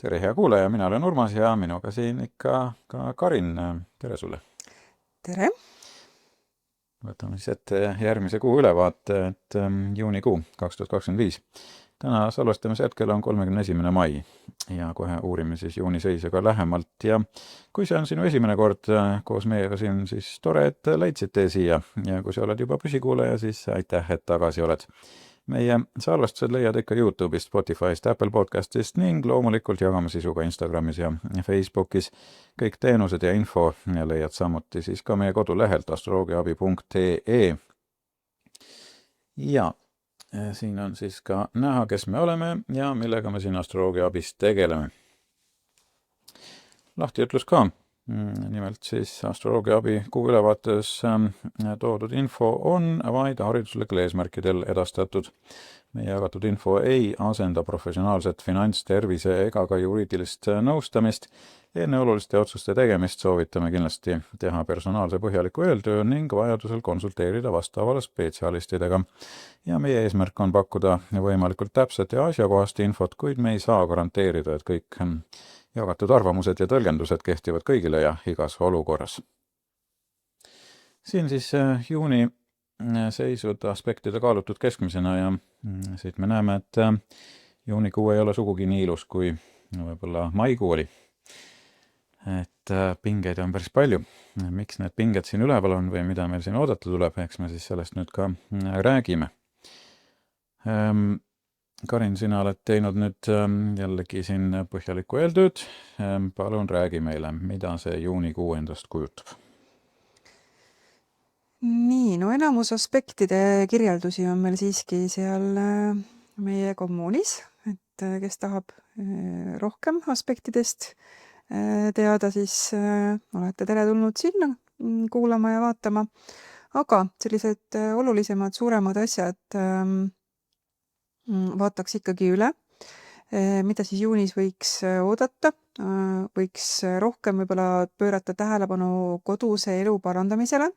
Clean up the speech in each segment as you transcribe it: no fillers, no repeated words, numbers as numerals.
Tere, hea kuulaja, mina olen Urmas ja minuga siin ikka ka Karin. Tere sulle! Tere! Võtame siis ette järgmise kuu ülevaate, et juunikuu 2025. Täna salvestamise hetkel on 31. mai ja kohe uurime siis juuni seise ka lähemalt. Ja kui see on sinu esimene kord koos meiega siin, siis tore, et leidsid tee siia. Ja kui sa oled juba püsikuulaja, siis aitäh, et tagasi oled. Meie salvestused leiad ikka YouTube'ist, Spotify'st, Apple Podcast'ist ning loomulikult jagame sisu ka Instagramis ja Facebookis. Kõik teenused ja info leiad samuti siis ka meie kodulehelt astroloogiaabi.ee. Ja siin on siis ka näha, kes me oleme ja millega me siin astroloogiaabis tegeleme. Lahtiütlus ka. Nimelt siis astroloogiaabi kuu ülevaates toodud info on vaid hariduslikel eesmärkidel edastatud. Meie jagatud info ei asenda professionaalset finants-, tervise ega ka juriidilist nõustamist. Enne oluliste otsuste tegemist soovitame kindlasti teha personaalse põhjaliku eeltöö ning vajadusel konsulteerida vastavale spetsialistidega. Ja meie eesmärk on pakkuda võimalikult täpset ja asjakohast infot, kuid me ei saa garanteerida, et kõik jagatud arvamused ja tõlgendused kehtivad kõigile ja igas olukorras. Siin siis juuni seisud aspektide kaalutud keskmisena ja siit me näeme, et juunikuu ei ole sugugi nii ilus, kui võib-olla maikuu oli. Et pingeid on päris palju. Miks need pinged siin üleval on või mida meil siin oodata tuleb, eks me siis sellest nüüd ka räägime. Karin, sina oled teinud nüüd jällegi siin põhjalikku eeltööd. Palun räägi meile, mida see juunikuu endast kujutab. Nii, no enamus aspektide kirjeldusi on meil siiski seal meie kommuunis, et kes tahab rohkem aspektidest teada, siis olete teretulnud sinna kuulama ja vaatama. Aga sellised olulisemad, suuremad asjad vaataks ikkagi üle, mida siis juunis võiks oodata. Võiks rohkem võib-olla pöörata tähelepanu koduse elu parandamisele,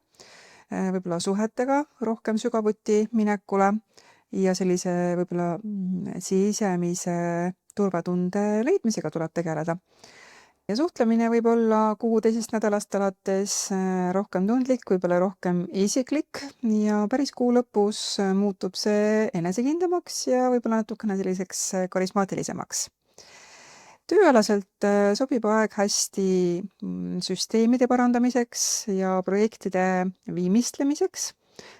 võib-olla suhetega rohkem sügavuti minekule ja sellise võib-olla sisemise turvatunde leidmisega tuleb tegeleda. Ja suhtlemine võib olla kuu teisest nädalast alates rohkem tundlik, võib-olla rohkem isiklik ja päris kuu lõpus muutub see enesekindlamaks ja võib-olla natukene selliseks karismaatilisemaks. Tööalaselt sobib aeg hästi süsteemide parandamiseks ja projektide viimistlemiseks,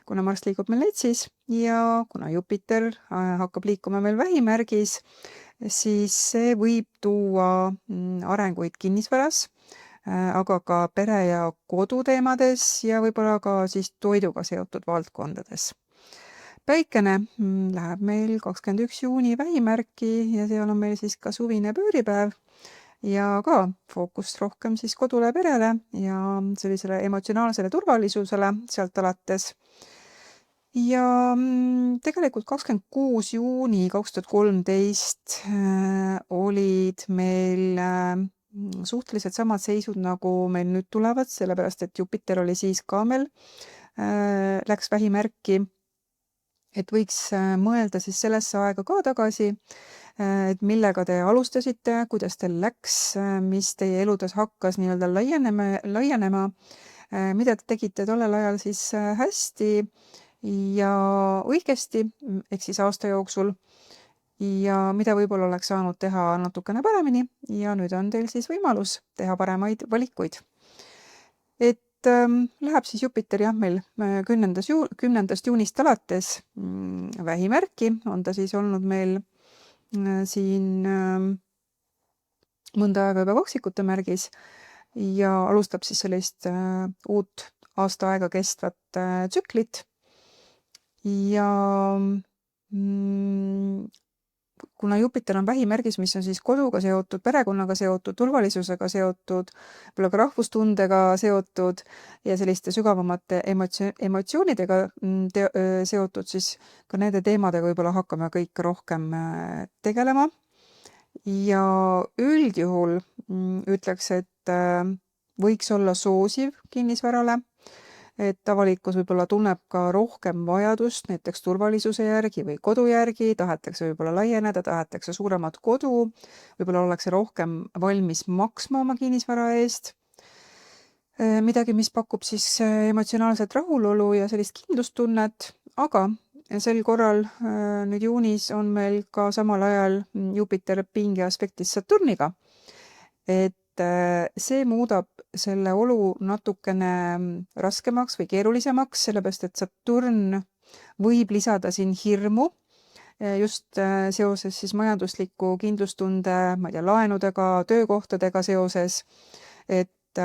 kuna Marss liigub meil Netsis ja kuna Jupiter hakkab liikuma meil Vähimärgis, siis see võib tuua arenguid kinnisvaras, aga ka pere- ja koduteemades ja võib-olla ka siis toiduga seotud valdkondades. Päikene läheb meil 21. juuni Vähimärki ja seal on meil siis ka suvine pööripäev ja ka fookust rohkem siis kodule, perele ja sellisele emotsionaalsele turvalisusele sealt alates. Ja tegelikult 26. juuni 2013 olid meil suhteliselt samad seisud, nagu meil nüüd tulevad, sellepärast et Jupiter oli siis ka meil, läks Vähimärki. Et võiks mõelda siis sellesse aega ka tagasi, et millega te alustasite, kuidas teil läks, mis teie eludes hakkas nii-öelda laienema, mida te tegite tollel ajal siis hästi ja õigesti, ehk siis aasta jooksul, ja mida võib-olla oleks saanud teha natukene paremini ja nüüd on teil siis võimalus teha paremaid valikuid. Et läheb siis Jupiter jah meil 10. juunist alates Vähimärki, on ta siis olnud meil siin mõnda aega juba kaksikute märgis ja alustab siis sellist uut aasta aega kestvat tsüklit. Ja kuna Jupiter on Vähimärgis, mis on siis koduga seotud, perekonnaga seotud, turvalisusega seotud, võib-olla ka rahvustundega seotud ja selliste sügavamate emotsioonidega seotud, siis ka nende teemadega võib-olla hakkame kõik rohkem tegelema. Ja üldjuhul ütleks, et võiks olla soosiv kinnisvarale, et avalikkus võib-olla tunneb ka rohkem vajadust näiteks turvalisuse järgi või kodu järgi, tahetakse võib-olla laieneda, tahetakse suuremat kodu, võib-olla ollakse rohkem valmis maksma oma kinnisvara eest. Midagi, mis pakub siis emotsionaalset rahulolu ja sellist kindlustunnet, aga sel korral nüüd juunis on meil ka samal ajal Jupiter pinge aspektis Saturniga, et see muudab selle olu natukene raskemaks või keerulisemaks, sellepärast et Saturn võib lisada siin hirmu just seoses siis majandusliku kindlustunde, ma ei tea, laenudega, töökohtadega seoses, et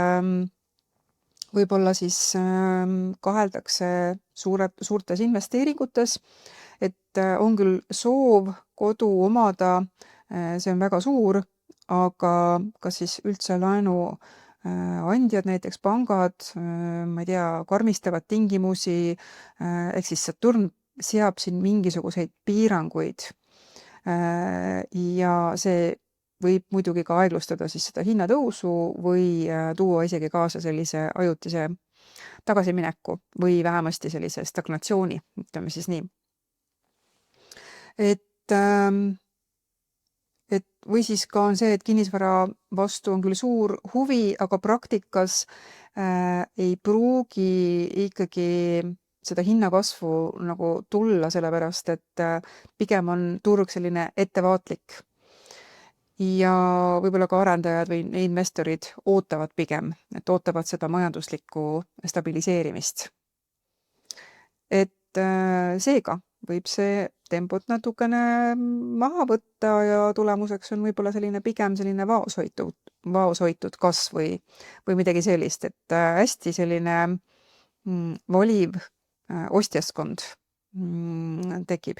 võib-olla siis kaheldakse suurtes investeeringutes, et on küll soov kodu omada, see on väga suur, aga kas siis üldse laenu andjad, näiteks pangad, ma ei tea, karmistavad tingimusi, ehk siis Saturn seab siin mingisuguseid piiranguid ja see võib muidugi ka aeglustada siis seda hinnatõusu või tuua isegi kaasa sellise ajutise tagasimineku või vähemasti sellise stagnatsiooni, ütleme siis nii. Et või siis ka on see, et kinnisvara vastu on küll suur huvi, aga praktikas ei pruugi ikkagi seda hinnakasvu nagu tulla, sellepärast et pigem on turg selline ettevaatlik. Ja võib-olla ka arendajad või investorid ootavad pigem, et ootavad seda majanduslikku stabiliseerimist. Et seega võib see tempot natukene maha võtta ja tulemuseks on võib-olla pigem selline vaoshoitud kasv või midagi sellist, et hästi selline valiv ostjaskond tekib,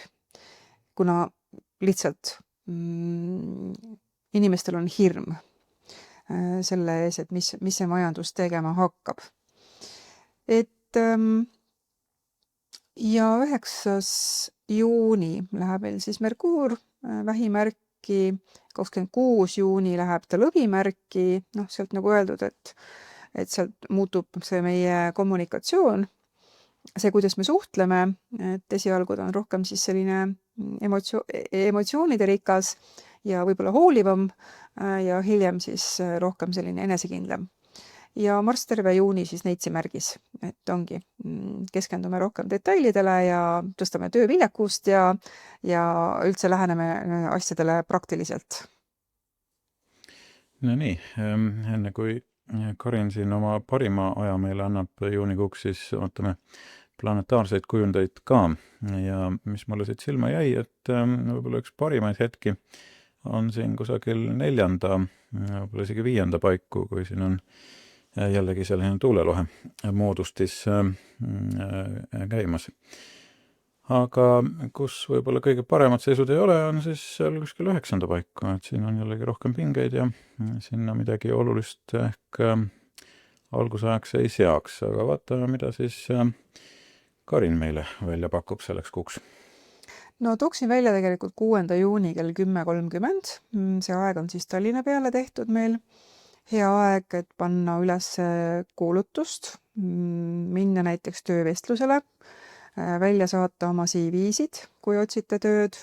kuna lihtsalt inimestel on hirm selle ees, et mis see majandus tegema hakkab. Et ja 9. juuni läheb meil siis Merkuur vähimärki, 26. juuni läheb ta lõvimärki, sealt nagu öeldud, et sealt muutub see meie kommunikatsioon, see, kuidas me suhtleme, et esialgu ta on rohkem siis selline emotsioonide rikas ja võib-olla hoolivam ja hiljem siis rohkem selline enesekindlam. Ja Marss terve juuni siis Neitsi märgis, et ongi, keskendume rohkem detailidele ja tõstame tööviljakust ja üldse läheneme asjadele praktiliselt. No nii, enne kui Karin siin oma parima aja meile annab juunikuuks, siis vaatame planetaarseid kujundeid ka ja mis mulle siit silma jäi, et võib-olla üks parimaid hetki on siin kusagil 4., võib-olla isegi 5. paiku, kui siin on jällegi selline tuulelohe moodustis käimas. Aga kus võib-olla kõige paremad seisud ei ole, on siis seal kuskil 9. paiku, et siin on jällegi rohkem pingeid ja sinna midagi olulist ehk algusajaks ei seaks, aga vaatame, mida siis Karin meile välja pakub selleks kuuks. No tooksin välja tegelikult 6. juuni kell 10.30, see aeg on siis Tallinna peale tehtud meil. Hea aeg, et panna üles kuulutust, minna näiteks töövestlusele, välja saata oma CV-sid, kui otsite tööd,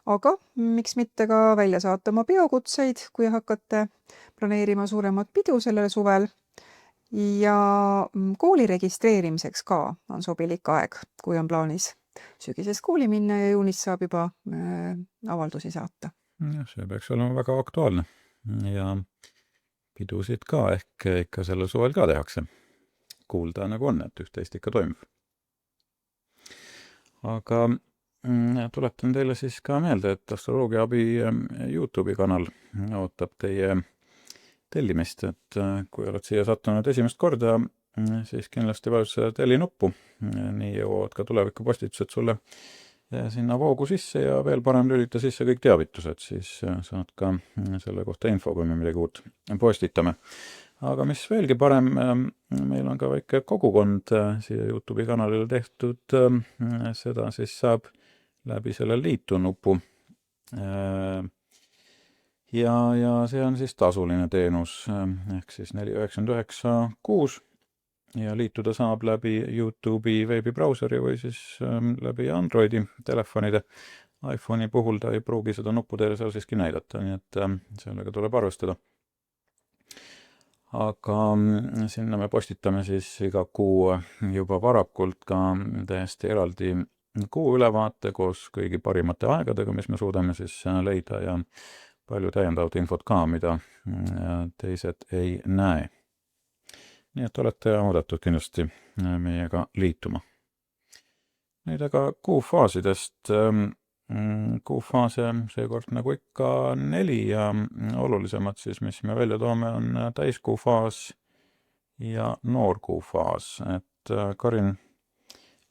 aga miks mitte ka välja saata oma peokutseid, kui hakkate planeerima suuremat pidu sellel suvel. Ja kooli registreerimiseks ka on sobilik aeg, kui on plaanis sügisest kooli minna ja juunis saab juba avaldusi saata. Ja, see peaks olema väga aktuaalne ja pidusid ka ehk ikka sellel suvel ka tehakse. Kuulda nagu on, et üht-teist ikka toimub. Aga tuletan teile siis ka meelde, et Astroloogia abi YouTube'i kanal ootab teie tellimist, et kui oled siia sattunud esimest korda, siis kindlasti vajuta telli nuppu. Nii jõuavad ka tulevikupostitused sulle sinna voogu sisse ja veel parem lülita sisse kõik teavitused, siis saad ka selle kohta info, kui me midagi uut postitame. Aga mis veelgi parem, meil on ka väike kogukond siia YouTube'i kanalile tehtud, seda siis saab läbi selle liitu nupu. Ja see on siis tasuline teenus, ehk siis 4,99 kuus. ja liituda saab läbi YouTube'i veebibrauseri või siis läbi Androidi telefonide. iPhone'i puhul ta ei pruugi seda nuppu teile seal siiski näidata, nii et sellega tuleb arvestada. Aga sinna me postitame siis iga kuu juba varakult ka täiesti eraldi kuu ülevaate koos kõigi parimate aegadega, mis me suudame siis leida ja palju täiendavat infot ka, mida teised ei näe. Nii et olete oodatud kindlasti meiega liituma. Nüüd aga kuufaasidest. Kuufaase seekord nagu ikka 4 ja olulisemad siis, mis me välja toome, on täiskuufaas ja noorkuufaas. Et Karin,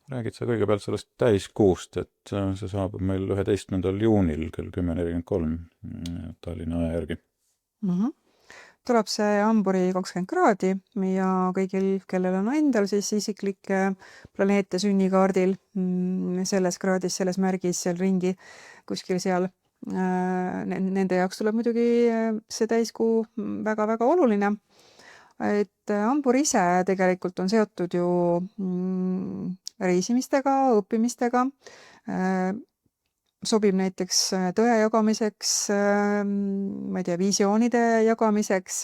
räägid sa kõigepealt sellest täiskuust, et see saabub meil 11. juunil kell 10:43 Tallinna aja järgi. Tuleb see hamburi 20 kraadi ja kõigil, kellel on endal siis isiklik planeete sünnikaardil selles kraadis, selles märgis, seal ringi, kuskil seal, nende jaoks tuleb muidugi see täiskuu väga-väga oluline. Et hambur ise tegelikult on seotud ju reisimistega, õppimistega, sobib näiteks tõe jagamiseks, ma ei tea, visioonide jagamiseks,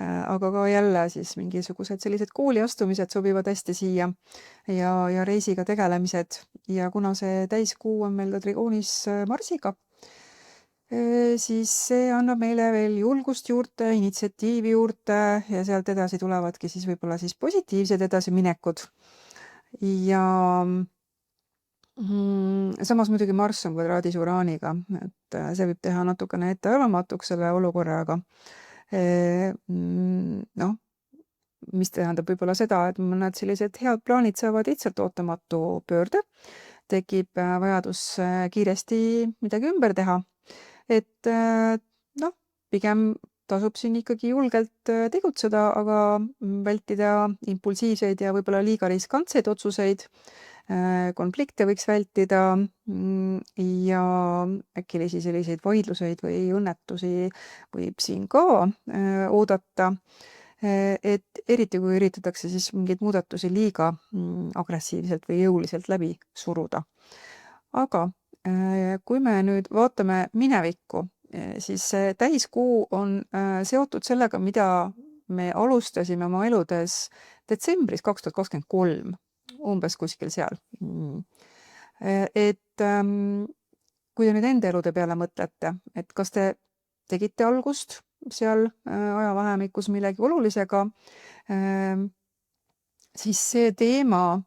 aga ka jälle siis mingisugused sellised kooliastumised sobivad hästi siia ja reisiga tegelemised. Ja kuna see täiskuu on meil ka trigoonis Marsiga, siis see annab meile veel julgust juurde, initsiatiivi juurde ja sealt edasi tulevadki siis võib-olla siis positiivsed edasiminekud. Ja samas muidugi Marss on kvadraadis Uraaniga, et see võib teha natukene ettearvamatuks selle olukorraga. Mis tähendab võib-olla seda, et mõned sellised head plaanid saavad lihtsalt ootamatu pöörde, tekib vajadus kiiresti midagi ümber teha. Et pigem tasub siin ikkagi julgelt tegutseda, aga vältida impulsiivseid ja võib-olla liiga riskantseid otsuseid. Konflikte võiks vältida ja äkilisi selliseid vaidluseid või õnnetusi võib siin ka oodata. Et eriti kui üritatakse siis mingeid muudatusi liiga agressiivselt või jõuliselt läbi suruda. Aga kui me nüüd vaatame minevikku, siis see täiskuu on seotud sellega, mida me alustasime oma eludes detsembris 2023. Umbes kuskil seal. Et kui te nüüd enda elude peale mõtlete, et kas te tegite algust seal ajavahemikus millegi olulisega, siis see teema,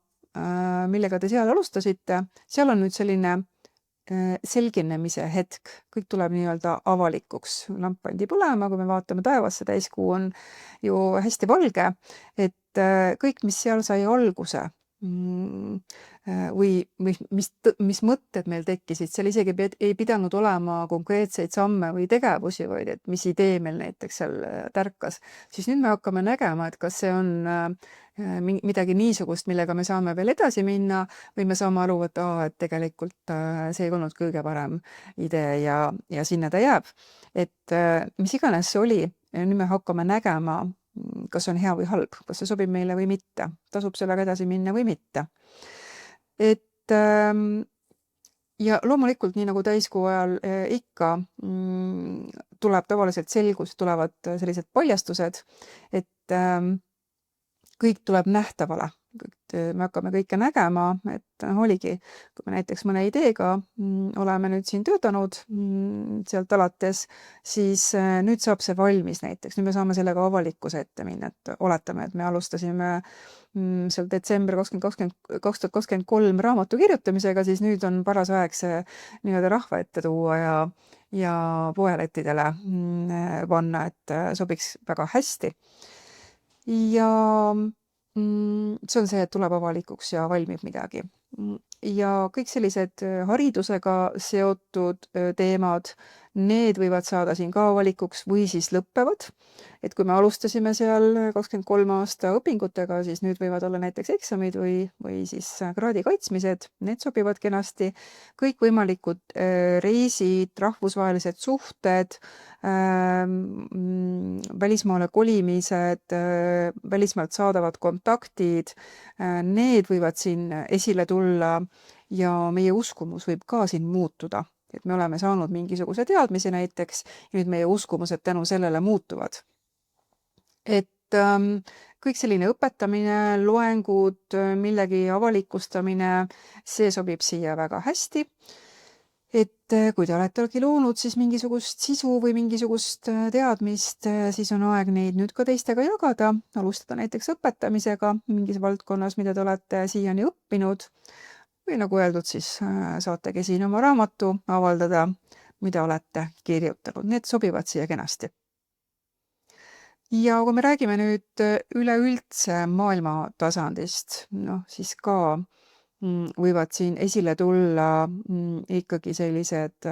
millega te seal alustasite, seal on nüüd selline selginemise hetk. Kõik tuleb nii-öelda avalikuks. Lamp pandi põlema, kui me vaatame taevasse, täiskuu on ju hästi valge, et kõik, mis seal sai alguse, või mis mõtted meil tekkisid, seal isegi ei pidanud olema konkreetseid samme või tegevusi, vaid et mis idee meil näiteks seal tärkas, siis nüüd me hakkame nägema, et kas see on midagi niisugust, millega me saame veel edasi minna või me saame aru, et tegelikult see ei olnud kõige parem idee ja sinna ta jääb. Et mis iganes see oli, nüüd me hakkame nägema, kas on hea või halb, kas see sobib meile või mitte, tasub sellega edasi minna või mitte. Et ja loomulikult, nii nagu täiskuu ajal ikka, tuleb tavaliselt selgus, tulevad sellised paljastused, et kõik tuleb nähtavale. Me hakkame kõike nägema, et oligi, kui me näiteks mõne ideega oleme nüüd siin töötanud sealt alates, siis nüüd saab see valmis näiteks. Nüüd me saame sellega avalikkuse ette minna, et oletame, et me alustasime seal detsember 2023 raamatu kirjutamisega, siis nüüd on paras aeg see nii-öelda rahva ette tuua ja poelettidele panna, et sobiks väga hästi. Ja see on see, et tuleb avalikuks ja valmib midagi. Ja kõik sellised haridusega seotud teemad, need võivad saada siin ka avalikuks või siis lõppevad. Et kui me alustasime seal 23 aasta õpingutega, siis nüüd võivad olla näiteks eksamid või siis kraadi kaitsmised, need sobivad kenasti. Kõik võimalikud reisid, rahvusvahelised suhted, välismaale kolimised, välismaalt saadavad kontaktid, need võivad siin esile tulla ja meie uskumus võib ka siin muutuda. Et me oleme saanud mingisuguse teadmise näiteks ja nüüd meie uskumused tänu sellele muutuvad. Et kõik selline õpetamine, loengud, millegi avalikustamine, see sobib siia väga hästi. Et kui te oletegi loonud siis mingisugust sisu või mingisugust teadmist, siis on aeg neid nüüd ka teistega jagada, alustada näiteks õpetamisega mingis valdkonnas, mida te olete siiani õppinud. Või nagu öeldud, siis saategi siin oma raamatu avaldada, mida olete kirjutanud. Need sobivad siia kenasti. Ja kui me räägime nüüd üleüldse maailma tasandist, siis ka võivad siin esile tulla ikkagi sellised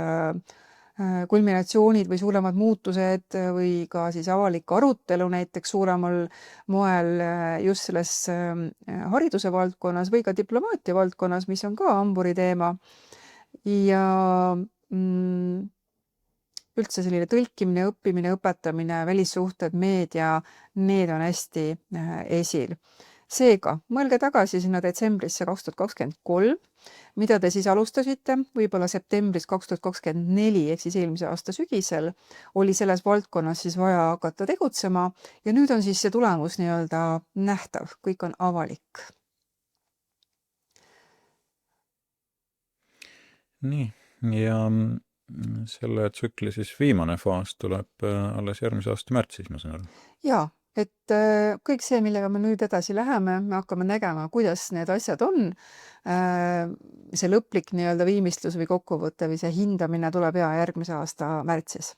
kulminatsioonid või suuremad muutused või ka siis avalik arutelu näiteks suuremal moel just selles hariduse valdkonnas või ka diplomaatia valdkonnas, mis on ka hamburi teema. Ja üldse selline tõlkimine, õppimine, õpetamine, välissuhted, meedia, need on hästi esil. Seega, mõelge tagasi sinna detsembrisse 2023, mida te siis alustasite, võib-olla septembris 2024, ehk siis eelmise aasta sügisel, oli selles valdkonnas siis vaja hakata tegutsema ja nüüd on siis see tulemus nii-öelda nähtav, kõik on avalik. Nii, ja selle tsükli siis viimane faas tuleb alles järgmise aasta märtsis, ma saan aru. Jaa. Et kõik see, millega me nüüd edasi läheme, me hakkame nägema, kuidas need asjad on. See lõplik nii-öelda viimistlus või kokkuvõte või see hindamine tuleb järgmise aasta märtsis.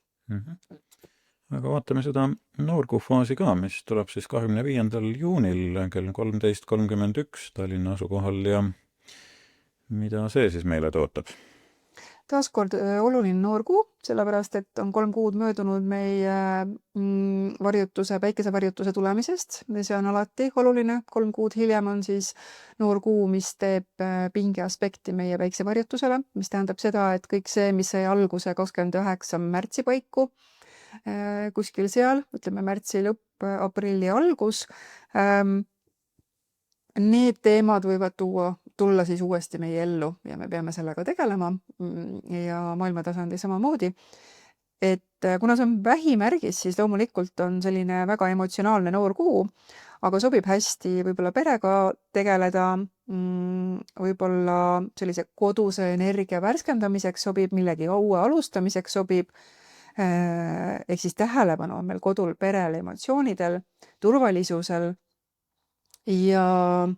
Aga vaatame seda noorkuufaasi ka, mis tuleb siis 25. juunil kell 13.31 Tallinna asukohal ja mida see siis meile tootab? Taaskord oluline noorkuu, sellepärast, et on 3 kuud möödunud meie päikesevarjutuse tulemisest. See on alati oluline. 3 kuud hiljem on siis noorkuu, mis teeb pingeaspekti meie päikesevarjutusele, mis tähendab seda, et kõik see, mis sai alguse 29. märtsi paiku, kuskil seal, ütleme märtsi lõpp, aprilli algus, need teemad võivad tulla siis uuesti meie ellu ja me peame sellega tegelema ja maailma tasandi samamoodi. Et kuna see on vähimärgis, siis loomulikult on selline väga emotsionaalne noorkuu, aga sobib hästi võib-olla perega tegeleda, võib-olla sellise koduse energia värskendamiseks sobib, millegi uue alustamiseks sobib, ehk siis tähelepanu on meil kodul, perel, emotsioonidel, turvalisusel. Ja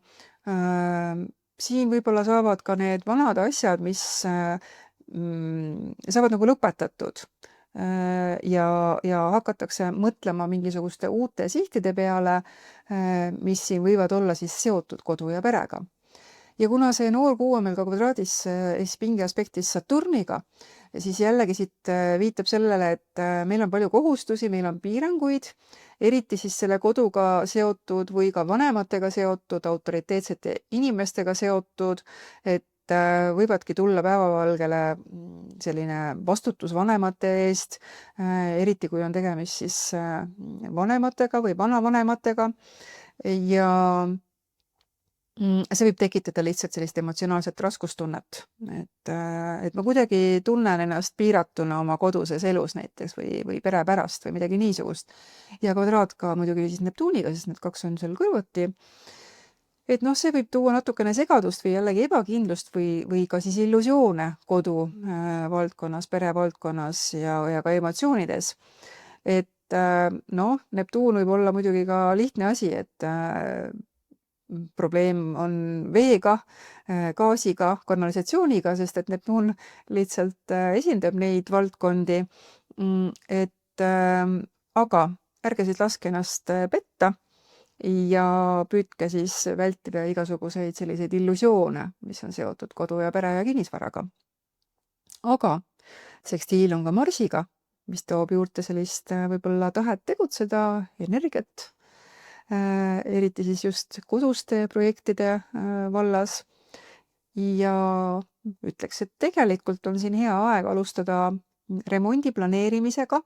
siin võib-olla saavad ka need vanad asjad, mis saavad nagu lõpetatud ja hakatakse mõtlema mingisuguste uute sihtide peale, mis siin võivad olla siis seotud kodu ja perega. Ja kuna see noorkuu on meil ka kvadraadis pingeaspektis Saturniga, siis jällegi siit viitab sellele, et meil on palju kohustusi, meil on piiranguid, eriti siis selle koduga seotud või ka vanematega seotud, autoriteetsete inimestega seotud, et võivadki tulla päevavalgele selline vastutus vanemate eest, eriti kui on tegemist siis vanematega või vanavanematega ja see võib tekitada lihtsalt sellist emotsionaalset raskustunnet, et ma kuidagi tunnen ennast piiratuna oma koduses elus näiteks või pere pärast või midagi niisugust. Ja kvadraat ka muidugi siis Neptuuniga, sest need 2 on seal kõrvuti. Et see võib tuua natukene segadust või jällegi ebakindlust või ka siis illusioone kodu valdkonnas, pere valdkonnas ja ka emotsioonides. Et Neptuun võib olla muidugi ka lihtne asi, et probleem on veega, gaasiga, kanalisatsiooniga, sest et Neptuun lihtsalt esindab neid valdkondi. Aga ärge siis laske ennast petta ja püüdke siis vältida igasuguseid selliseid illusioone, mis on seotud kodu ja pere ja kinnisvaraga. Aga sekstiil on ka Marsiga, mis toob juurde sellist võib-olla tahet tegutseda, energiat, eriti siis just koduste projektide vallas ja ütleks, et tegelikult on siin hea aeg alustada remondi planeerimisega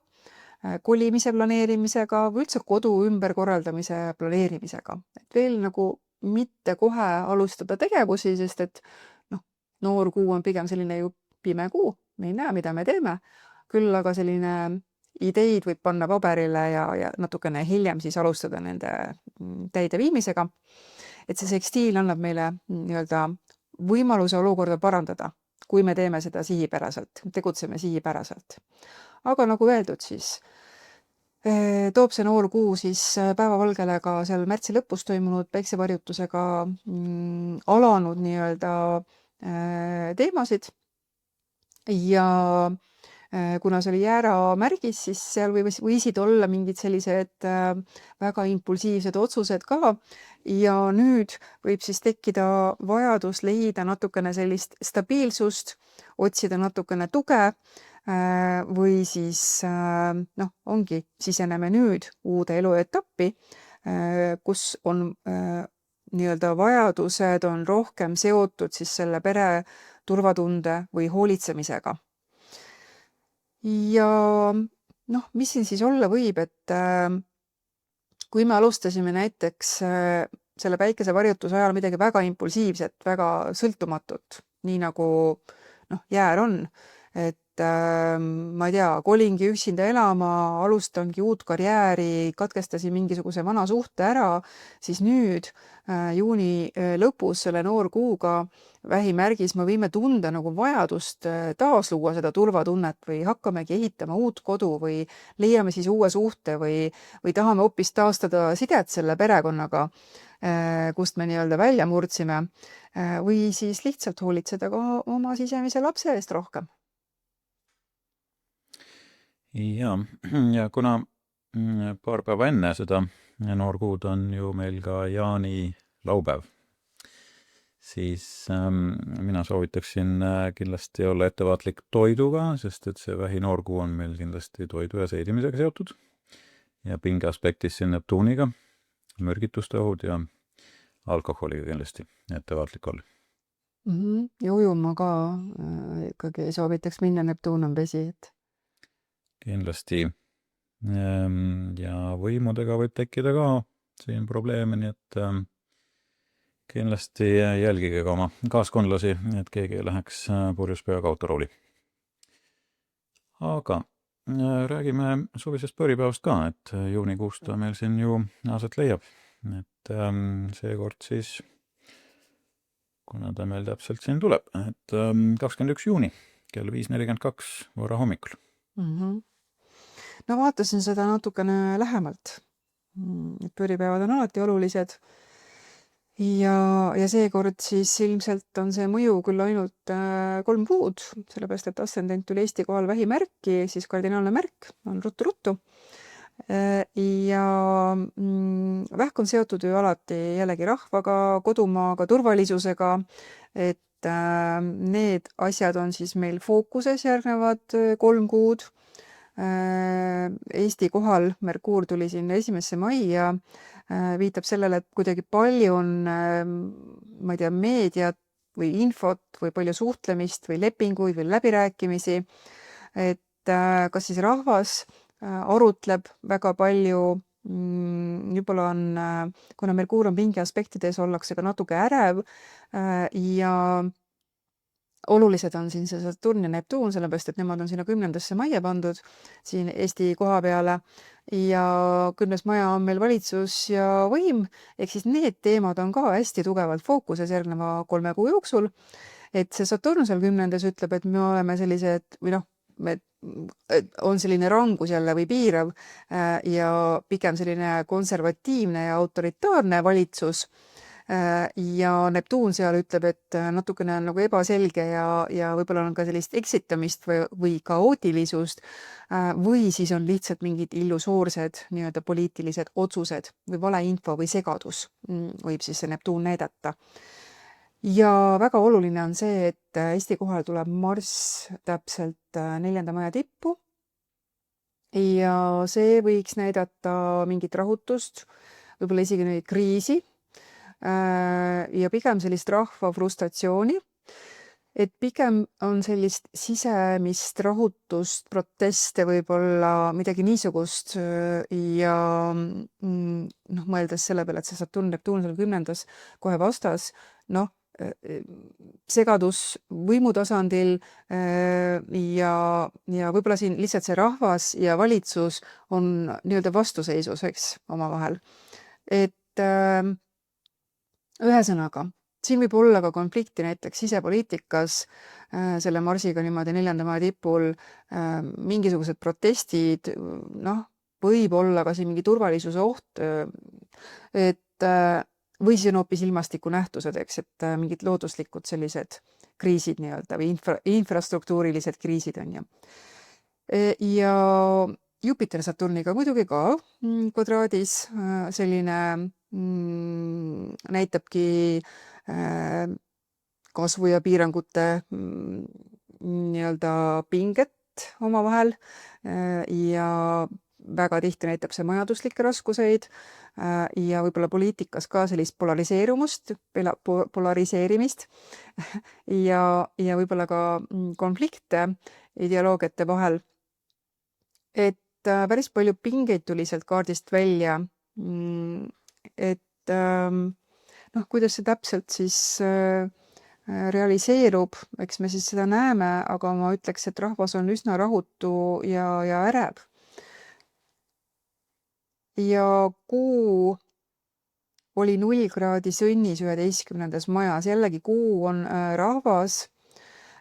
kolimise planeerimisega või üldse kodu ümberkorraldamise planeerimisega. Et veel nagu mitte kohe alustada tegevusi, sest et noor kuu on pigem selline ju pime kuu, me ei näe, mida me teeme, küll aga selline ideid võib panna paberile ja natukene hiljem siis alustada nende täideviimisega. Et see sekstiil annab meile nii-öelda võimaluse olukorda parandada, kui me teeme seda sihipäraselt, tegutseme sihipäraselt. Aga nagu öeldud, siis toob see noor kuu siis päevavalgele ka seal märtsi lõpus toimunud päiksevarjutusega alanud nii-öelda teemasid ja kuna see oli jääramärgis, siis seal võisid olla mingid sellised väga impulsiivsed otsused ka ja nüüd võib siis tekkida vajadus leida natukene sellist stabiilsust, otsida natukene tuge või siis ongi, siseneme nüüd uude eluetappi, kus on nii-öelda vajadused on rohkem seotud siis selle pere turvatunde või hoolitsemisega. Ja mis siin siis olla võib, et kui me alustasime näiteks selle päikesevarjutuse ajal midagi väga impulsiivset, väga sõltumatut, nii nagu jäär on, et ma ei tea, kolingi üksinda elama, alustangi uut karjääri, katkestasin mingisuguse vana suhte ära, siis nüüd juuni lõpus selle noorkuuga vähimärgis me võime tunda nagu vajadust taasluua seda turvatunnet või hakkamegi ehitama uut kodu või leiame siis uue suhte või tahame hoopis taastada sidet selle perekonnaga, kust me nii-öelda välja murdsime või siis lihtsalt hoolitseda ka oma sisemise lapse eest rohkem. Ja kuna paar päeva enne seda noorkuud on ju meil ka jaani laupäev, siis mina soovitaksin kindlasti olla ettevaatlik toiduga, sest et see vähinoorkuu on meil kindlasti toidu ja seedimisega seotud ja pinge aspektis siin Neptuuniga, mürgituste ohud ja alkoholiga kindlasti ettevaatlik olla. Ja ujuma ka ikkagi soovitaks minna, Neptuun on vesi, et kindlasti ja võimudega võib tekkida ka siin probleeme, nii et kindlasti jälgige ka oma kaaskondlasi, et keegi ei läheks purjus peaga autorooli. Aga räägime suvisest pööripäevast ka, et juunikuust ta meil siin ju aset leiab. Et seekord siis, kuna ta meil täpselt siin tuleb, et 21. juuni kell 5:42 võõra hommikul. No vaatasin seda natukene lähemalt. Et pööripäevad on alati olulised ja seekord siis ilmselt on see mõju küll ainult 3 kuud, sellepärast et ascendent tuli Eesti kohal vähimärki, siis kardinaalne märk on ruttu-ruttu. Ja vähk on seotud ju alati jällegi rahvaga, kodumaaga, turvalisusega, et need asjad on siis meil fookuses järgnevad 3 kuud. Eesti kohal Merkuur tuli siin 1. mai ja viitab sellele, et kuidagi palju on, ma ei tea, meediat või infot või palju suhtlemist või lepinguid või läbirääkimisi, et kas siis rahvas arutleb väga palju, juba on, kuna Merkuur on pingi aspektides, ollakse ka natuke ärev ja olulised on siin see Saturn ja Neptuun, sellepärast, et nemad on sinna 10. majja pandud siin Eesti koha peale ja 10. maja on meil valitsus ja võim, ehk siis need teemad on ka hästi tugevalt fookuses järgneva 3 kuu jooksul, et see Saturn seal 10. ütleb, et me oleme sellised või on selline rangus jälle või piirav ja pigem selline konservatiivne ja autoritaarne valitsus ja Neptuun seal ütleb, et natukene on nagu ebaselge ja võib-olla on ka sellist eksitamist või kaootilisust või siis on lihtsalt mingid illusoorsed nii-öelda poliitilised otsused või valeinfo või segadus võib siis see Neptuun näidata. Ja väga oluline on see, et Eesti kohal tuleb Marss täpselt 4. maja tippu ja see võiks näidata mingit rahutust, võib-olla isegi neid kriisi ja pigem sellist rahva frustratsiooni. et pigem on sellist sisemist rahutust, proteste võib-olla midagi niisugust ja mõeldes selle peale, et see Saturn Neptuun seal 10. kohe vastas, segadus võimu tasandil ja võib-olla siin lihtsalt see rahvas ja valitsus on nii-öelda vastuseisus, eks, omavahel. Et ühesõnaga, siin võib olla ka konflikti näiteks sisepoliitikas selle Marsiga niimoodi 4. maja tipul, mingisugused protestid, võib olla ka siin mingi turvalisuse oht, et või siis on hoopis ilmastikunähtused, eks, et mingid looduslikud sellised kriisid nii-öelda või infrastruktuurilised kriisid on ju. Ja Jupiter Saturniga muidugi ka kvadraadis selline näitabki kasvu ja piirangute nii-öelda pinget omavahel ja väga tihti näitab see majanduslikke raskuseid ja võib-olla poliitikas ka sellist polariseerimist ja võib-olla ka konflikte ideoloogiate vahel. Et päris palju pingeid tuli sealt kaardist välja, et kuidas see täpselt siis realiseerub, eks me siis seda näeme, aga ma ütleks, et rahvas on üsna rahutu ja ärev. Ja kuu oli 0 kraadi sõnnis 11. majas. Jällegi kuu on rahvas.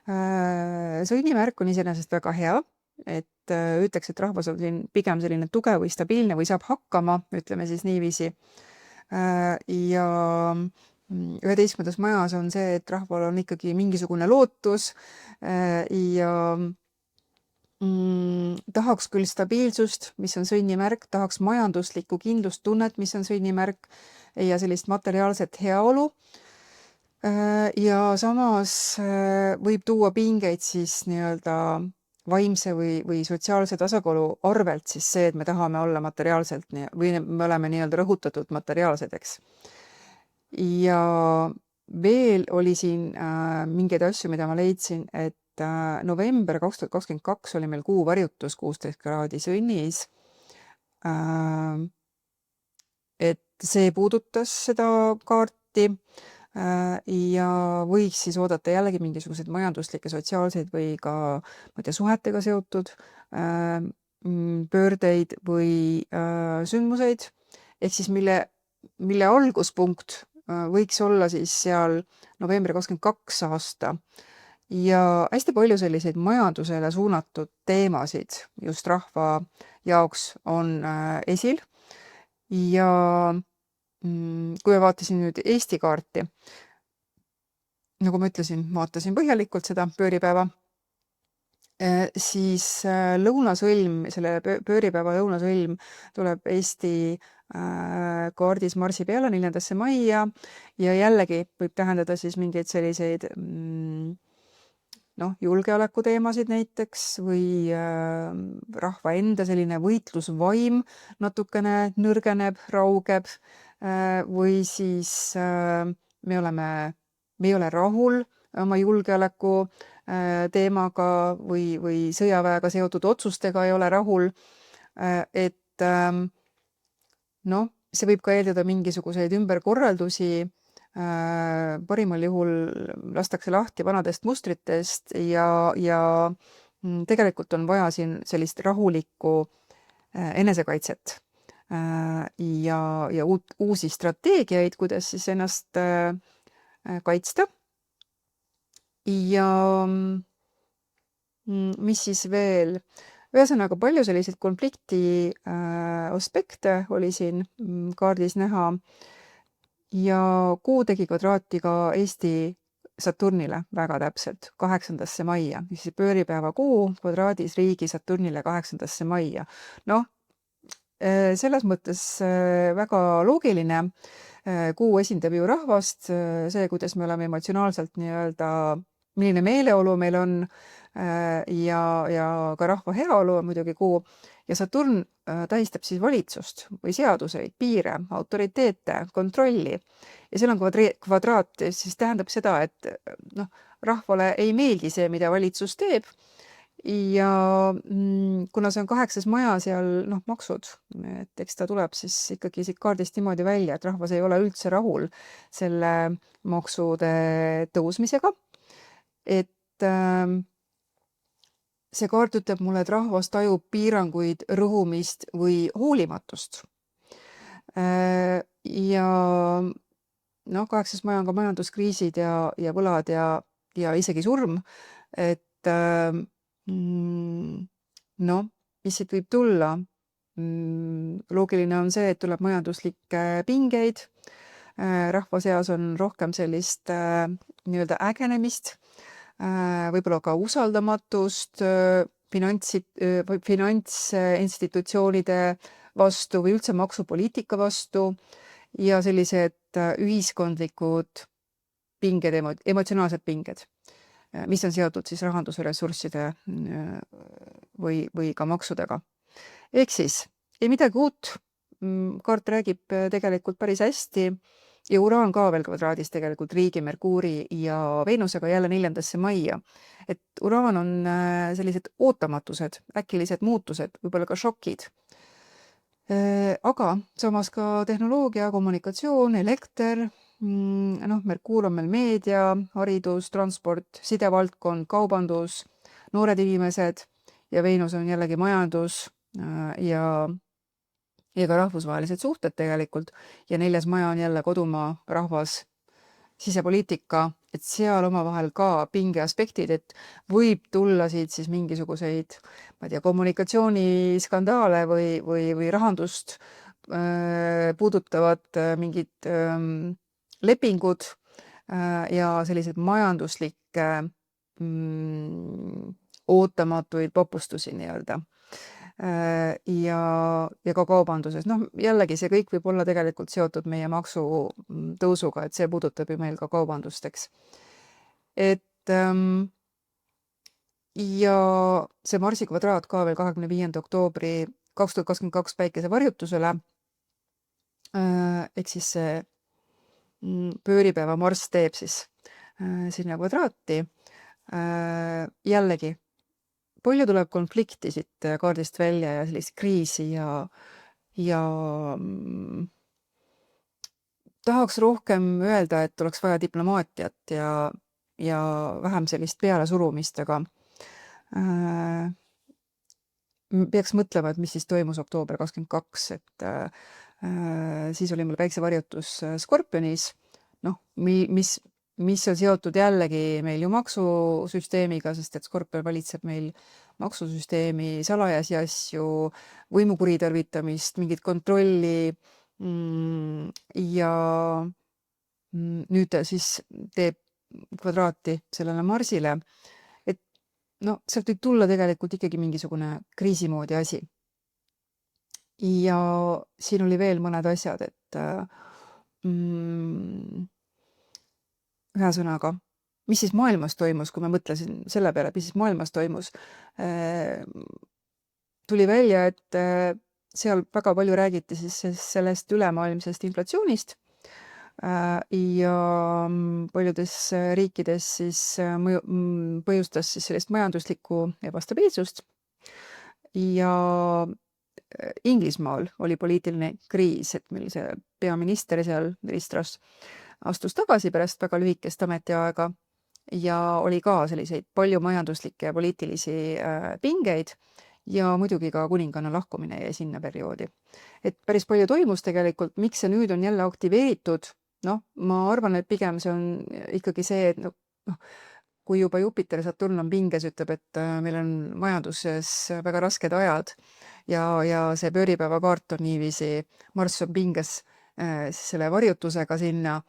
Sõnnimärk on iseenesest väga hea, et ütleks, et rahvas on siin pigem selline tugev või stabiilne või saab hakkama, ütleme siis niiviisi. Ja 11. majas on see, et rahval on ikkagi mingisugune lootus ja tahaks küll stabiilsust, mis on sõnnimärk, tahaks majanduslikku kindlustunnet, mis on sõnnimärk ja sellist materiaalset heaolu. Ja samas võib tuua pingeid siis nii-öelda vaimse või sotsiaalse tasakaalu arvelt siis see, et me tahame olla materiaalselt või me oleme nii-öelda rõhutatud materiaalsedeks. Ja veel oli siin mingeid asju, mida ma leidsin, et november 2022 oli meil kuu varjutus 16 kraadi sõnnis. Et see puudutas seda kaarti ja võiks siis oodata jällegi mingisuguseid majanduslikke, sotsiaalseid või ka suhetega seotud pöördeid või sündmuseid, ehk siis mille alguspunkt võiks olla siis seal novembri 22 aasta. Ja hästi palju selliseid majandusele suunatud teemasid just rahva jaoks on esil. Ja kui ma vaatasin nüüd Eesti kaarti, nagu ma ütlesin, vaatasin põhjalikult seda pööripäeva, siis lõunasõlm, selle pööripäeva lõunasõlm tuleb Eesti kaardis Marsi peale 4. maia ja jällegi võib tähendada siis mingeid selliseid julgeoleku teemasid näiteks või rahva enda selline võitlusvaim natukene nõrgeneb, raugeb või siis me ei ole rahul oma julgeoleku teemaga või sõjaväega seotud otsustega ei ole rahul, et see võib ka eeldada mingisuguseid ümberkorraldusi. Parimal juhul lastakse lahti vanadest mustritest ja tegelikult on vaja siin sellist rahulikku enesekaitset ja uusi strateegiaid, kuidas siis ennast kaitsta. Ja mis siis veel? Ühesõnaga palju selliseid konflikti aspekte oli siin kaardis näha. Ja kuu tegi kvadraati ka Eesti Saturnile väga täpselt 8. maia. Siis pööripäeva kuu kvadraadis riigi Saturnile 8. maia. Selles mõttes väga loogiline. Kuu esindab ju rahvast, see, kuidas me oleme emotsionaalselt nii-öelda, milline meeleolu meil on, ja ka rahva heaolu on muidugi kuu ja Saturn tähistab siis valitsust või seaduseid, piire, autoriteete, kontrolli ja seal on kvadraat, siis tähendab seda, et noh, rahvale ei meeldi see, mida valitsus teeb ja kuna see on 8. maja seal, noh, maksud, et eks ta tuleb siis ikkagi siit kaardist niimoodi välja, et rahvas ei ole üldse rahul selle maksude tõusmisega, et see kaart ütleb mulle, et rahvas tajub piiranguid, rõhumist või hoolimatust. Ja noh, 8. maja on ka majanduskriisid ja võlad ja isegi surm, et noh, mis siit võib tulla? Loogiline on see, et tuleb majanduslikke pingeid, rahva seas on rohkem sellist nii-öelda ägenemist, võib-olla ka usaldamatust finantsinstitutsioonide vastu või üldse maksupoliitika vastu ja sellised ühiskondlikud pinged, emotsionaalsed pinged, mis on seotud siis rahanduse ressursside või ka maksudega. Ehk siis ei midagi uut, kaart räägib tegelikult päris hästi ja Uraan ka veel kvadraadis tegelikult Riigi, Merkuuri ja Veenusega jälle 4. majja. Et Uraan on sellised ootamatused, äkilised muutused, võib-olla ka šokid. Aga samas ka tehnoloogia, kommunikatsioon, elekter, noh, Merkuur on meil meedia, haridus, transport, sidevaldkond, kaubandus, noored inimesed ja Veenus on jällegi majandus ja ka rahvusvahelised suhted tegelikult ja 4. maja on jälle kodumaa, rahvas, sisepoliitika, et seal omavahel ka pingeaspektid, et võib tulla siit siis mingisuguseid, ma ei tea, kommunikatsiooniskandaale või rahandust puudutavad mingid lepingud ja sellised majanduslikke ootamatuid popustusi nii-öelda. Ja ka kaubanduses. Noh, jällegi see kõik võib olla tegelikult seotud meie maksutõusuga, et see puudutab ju meil ka kaubandust, eks. Et ja see Marsi kvadraat ka veel 25. oktoobri 2022 päikese varjutusele, ehk siis see pööripäeva Marss teeb siis sinna kvadraati. Jällegi, palju tuleb konflikti siit kaardist välja ja sellist kriisi ja tahaks rohkem öelda, et oleks vaja diplomaatiat ja vähem sellist pealesurumist, aga peaks mõtlema, et mis siis toimus oktoober 22, et siis oli mul päiksevarjutus Skorpionis, noh, mis on seotud jällegi meil ju maksusüsteemiga, sest et Skorpion valitseb meil maksusüsteemi, salajasi asju, võimu kuritarvitamist, mingit kontrolli ja nüüd ta siis teeb kvadraati sellele Marsile, et no sealt võib tulla tegelikult ikkagi mingisugune kriisimoodi asi. Ja siin oli veel mõned asjad, et ühesõnaga, mis siis maailmas toimus, kui ma mõtlesin selle peale, mis siis maailmas toimus, tuli välja, et seal väga palju räägiti siis sellest ülemaailmsest inflatsioonist ja paljudes riikides siis põhjustas siis sellist majanduslikku ebastabiilsust ja Inglismaal oli poliitiline kriis, et meil see peaminister seal, Liz Truss, astus tagasi pärast väga lühikest ametiaega ja oli ka selliseid palju majanduslikke ja poliitilisi pingeid ja muidugi ka kuninganna lahkumine jäi sinna perioodi. Et päris palju toimus tegelikult, miks see nüüd on jälle aktiveeritud, noh, ma arvan, et pigem see on ikkagi see, et noh, kui juba Jupiter, Saturn on pinges, ütleb, et meil on majanduses väga rasked ajad ja see pööripäeva kaart on niiviisi, Marss on pinges selle varjutusega sinna,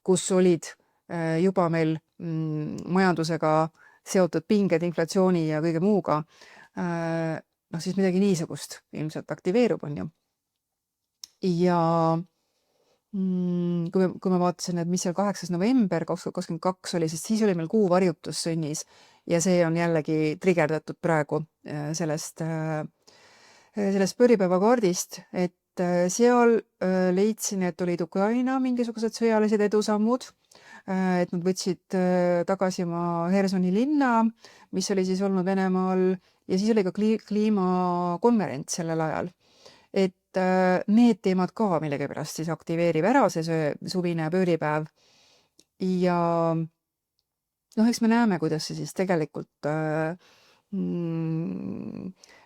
kus olid juba meil majandusega seotud pinged, inflatsiooni ja kõige muuga, noh siis midagi niisugust ilmselt aktiveerub, on ju. Ja kui ma vaatasin, et mis seal 8. november 2022 oli, sest siis oli meil kuu varjutus sõnnis ja see on jällegi trigerdatud praegu sellest pööripäevakaardist, et seal leidsin, et olid Ukraina mingisugused sõjalised edusammud, et nad võtsid tagasi oma Hersoni linna, mis oli siis olnud Venemaal, ja siis oli ka kliimakonverents sellel ajal. Et need teemad ka millegipärast siis aktiveerib ära see suvine pööripäev. Ja eks me näeme, kuidas see siis tegelikult,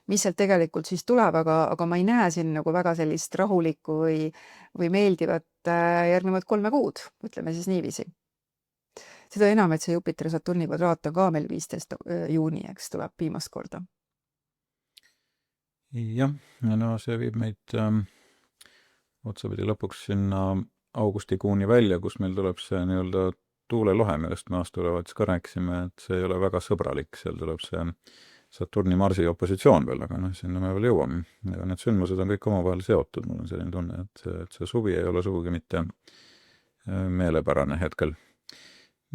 mis sealt tegelikult siis tuleb, aga ma ei näe siin nagu väga sellist rahulikku või meeldivat järgnevad 3 kuud, ütleme siis niiviisi. Seda enam, et see Jupiter-Saturni kvadraat on ka meil 15. juuni, eks tuleb viimast korda. Jah, no see viib meid otsapidi lõpuks sinna augustikuuni välja, kus meil tuleb see nii-öelda tuulelohe, millest me aastaülevaates ka rääkisime, et see ei ole väga sõbralik, seal tuleb see Saturni-Marsi opositsioon veel, aga sinna me veel jõuame. Ja need sündmused on kõik omavahel seotud, mul on selline tunne, et see suvi ei ole sugugi mitte meelepärane hetkel.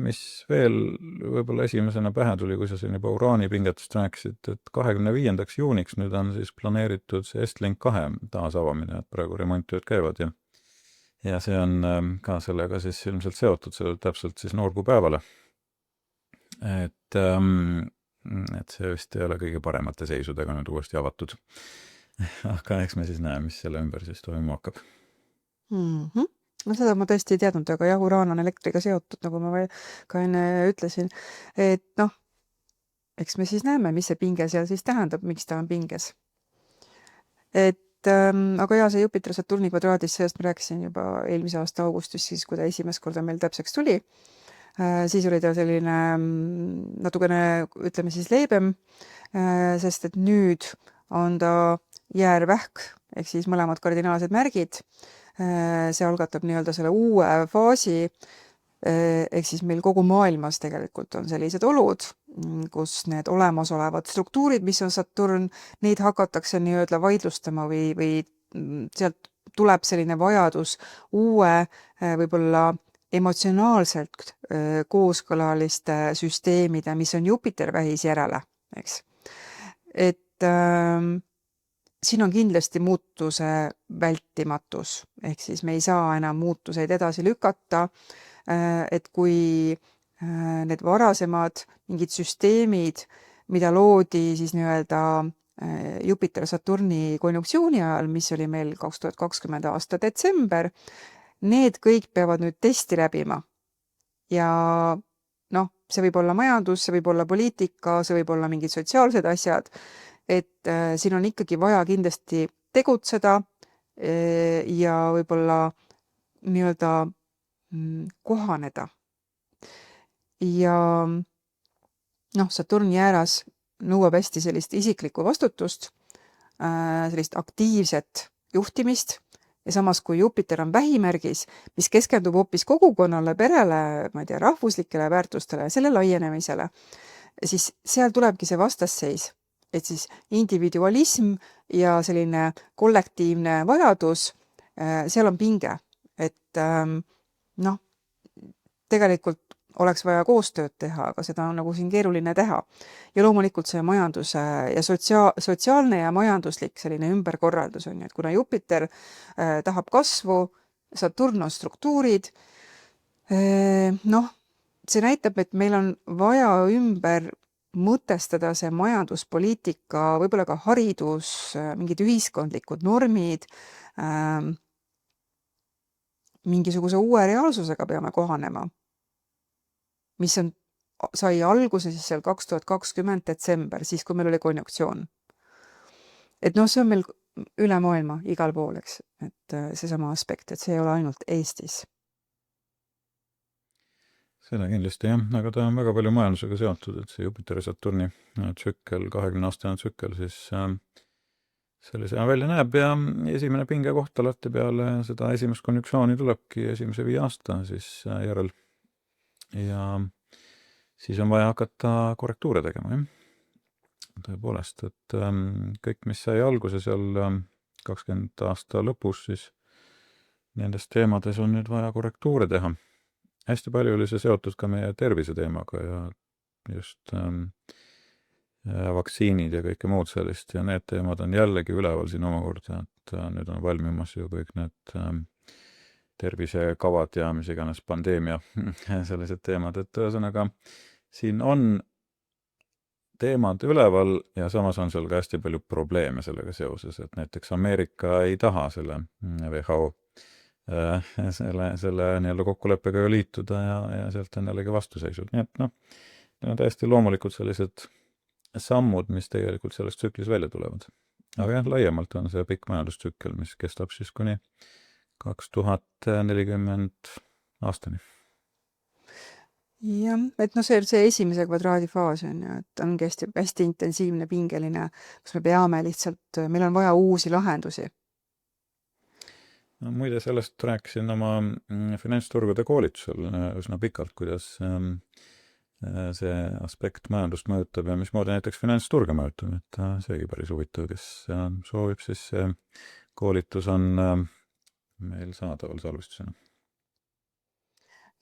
Mis veel võib-olla esimesena pähe tuli, kui sa siin juba uraani pingetest rääkisid, et 25. juuniks nüüd on siis planeeritud see Estlink 2 taasavamine, et praegu remonttööd käivad ja see on ka sellega siis ilmselt seotud, sellel täpselt siis noorkuupäevale. Et see vist ei ole kõige paremate seisudega nüüd uuesti avatud. Aga eks me siis näe, mis selle ümber siis toimuma hakkab. No seda ma tõesti ei teadnud, aga jah, uraan on elektriga seotud, nagu ma ka enne ütlesin. Et eks me siis näeme, mis see pinge seal siis tähendab, miks ta on pinges. Aga jah, see Jupiter-Saturni kvadraadis, sellest ma rääkisin juba eelmise aasta augustis, siis kui ta esimest korda meil täpseks tuli. Siis oli ta selline natukene, ütleme siis leebem, sest et nüüd on ta jäärvähk, ehk siis mõlemad kardinaalsed märgid. See algatab nii-öelda selle uue faasi, ehk siis meil kogu maailmas tegelikult on sellised olud, kus need olemasolevad struktuurid, mis on Saturn, neid hakatakse nii-öelda vaidlustama või sealt tuleb selline vajadus uue võib-olla emotsionaalselt kooskõlaliste süsteemide, mis on Jupiter vähis järele, eks. Et siin on kindlasti muutuse vältimatus, ehk siis me ei saa enam muutuseid edasi lükata, et kui need varasemad mingid süsteemid, mida loodi siis nii-öelda Jupiter-Saturni konjunktsiooni ajal, mis oli meil 2020. aasta detsember, need kõik peavad nüüd testi läbima. Ja see võib olla majandus, see võib olla poliitika, see võib olla mingid sotsiaalsed asjad, et siin on ikkagi vaja kindlasti tegutseda ja võib-olla nii-öelda kohaneda. Ja Saturn jääras nõuab hästi sellist isiklikku vastutust, sellist aktiivset juhtimist ja samas kui Jupiter on vähimärgis, mis keskendub hoopis kogukonnale, perele, ma ei tea, rahvuslikele väärtustele ja selle laienemisele, siis seal tulebki see vastasseis. Et siis individualism ja selline kollektiivne vajadus, seal on pinge, et tegelikult oleks vaja koostööd teha, aga seda on nagu siin keeruline teha. Ja loomulikult see majanduse ja sotsiaalne ja majanduslik selline ümberkorraldus on, et kuna Jupiter tahab kasvu, Saturn on struktuurid, see näitab, et meil on vaja ümber mõtestada see majanduspoliitika, võib-olla ka haridus, mingid ühiskondlikud normid, mingisuguse uue reaalsusega peame kohanema, mis sai alguse siis seal 2020 detsember, siis kui meil oli konjunktsioon. Et see on meil üle maailma igal pool, eks, et seesama aspekt, et see ei ole ainult Eestis. Seda kindlasti jah, aga ta on väga palju majandusega seotud, et see Jupiter-Saturni tsükkel, 20-aastane tsükkel siis sellisena välja näeb ja esimene pinge koht alati peale seda esimest konjunktsiooni tulebki esimese 5 aasta siis järel. Ja siis on vaja hakata korrektuure tegema, jah. Tõepoolest, et kõik, mis sai alguse seal 20 aasta lõpus, siis nendes teemades on nüüd vaja korrektuure teha. Hästi palju oli see seotud ka meie tervise teemaga ja just vaktsiinid ja kõike muud sellist ja need teemad on jällegi üleval siin omakorda, et nüüd on valmimas ju kõik need tervisekavad ja mis iganes pandeemia sellised teemad, et ühesõnaga siin on teemad üleval ja samas on seal ka hästi palju probleeme sellega seoses, et näiteks Ameerika ei taha selle WHO selle nii-öelda kokkuleppega ju liituda ja sealt on jällegi vastuseisud. Nii et noh, need on täiesti loomulikult sellised sammud, mis tegelikult selles tsüklis välja tulevad. Aga jah, laiemalt on see pikk majandustsükkel, mis kestab siis kuni 2040 aastani. Jah, et noh, see esimese kvadraadi faas on ju, et ongi hästi intensiivne, pingeline, kus me peame lihtsalt, meil on vaja uusi lahendusi. No, muide, sellest rääkisin oma finantsturgude koolitusel üsna pikalt, kuidas see aspekt majandust mõjutab ja mismoodi näiteks finantsturge mõjutab, et seegi päris huvitav, kes soovib, siis see koolitus on meil saadaval salvestusena.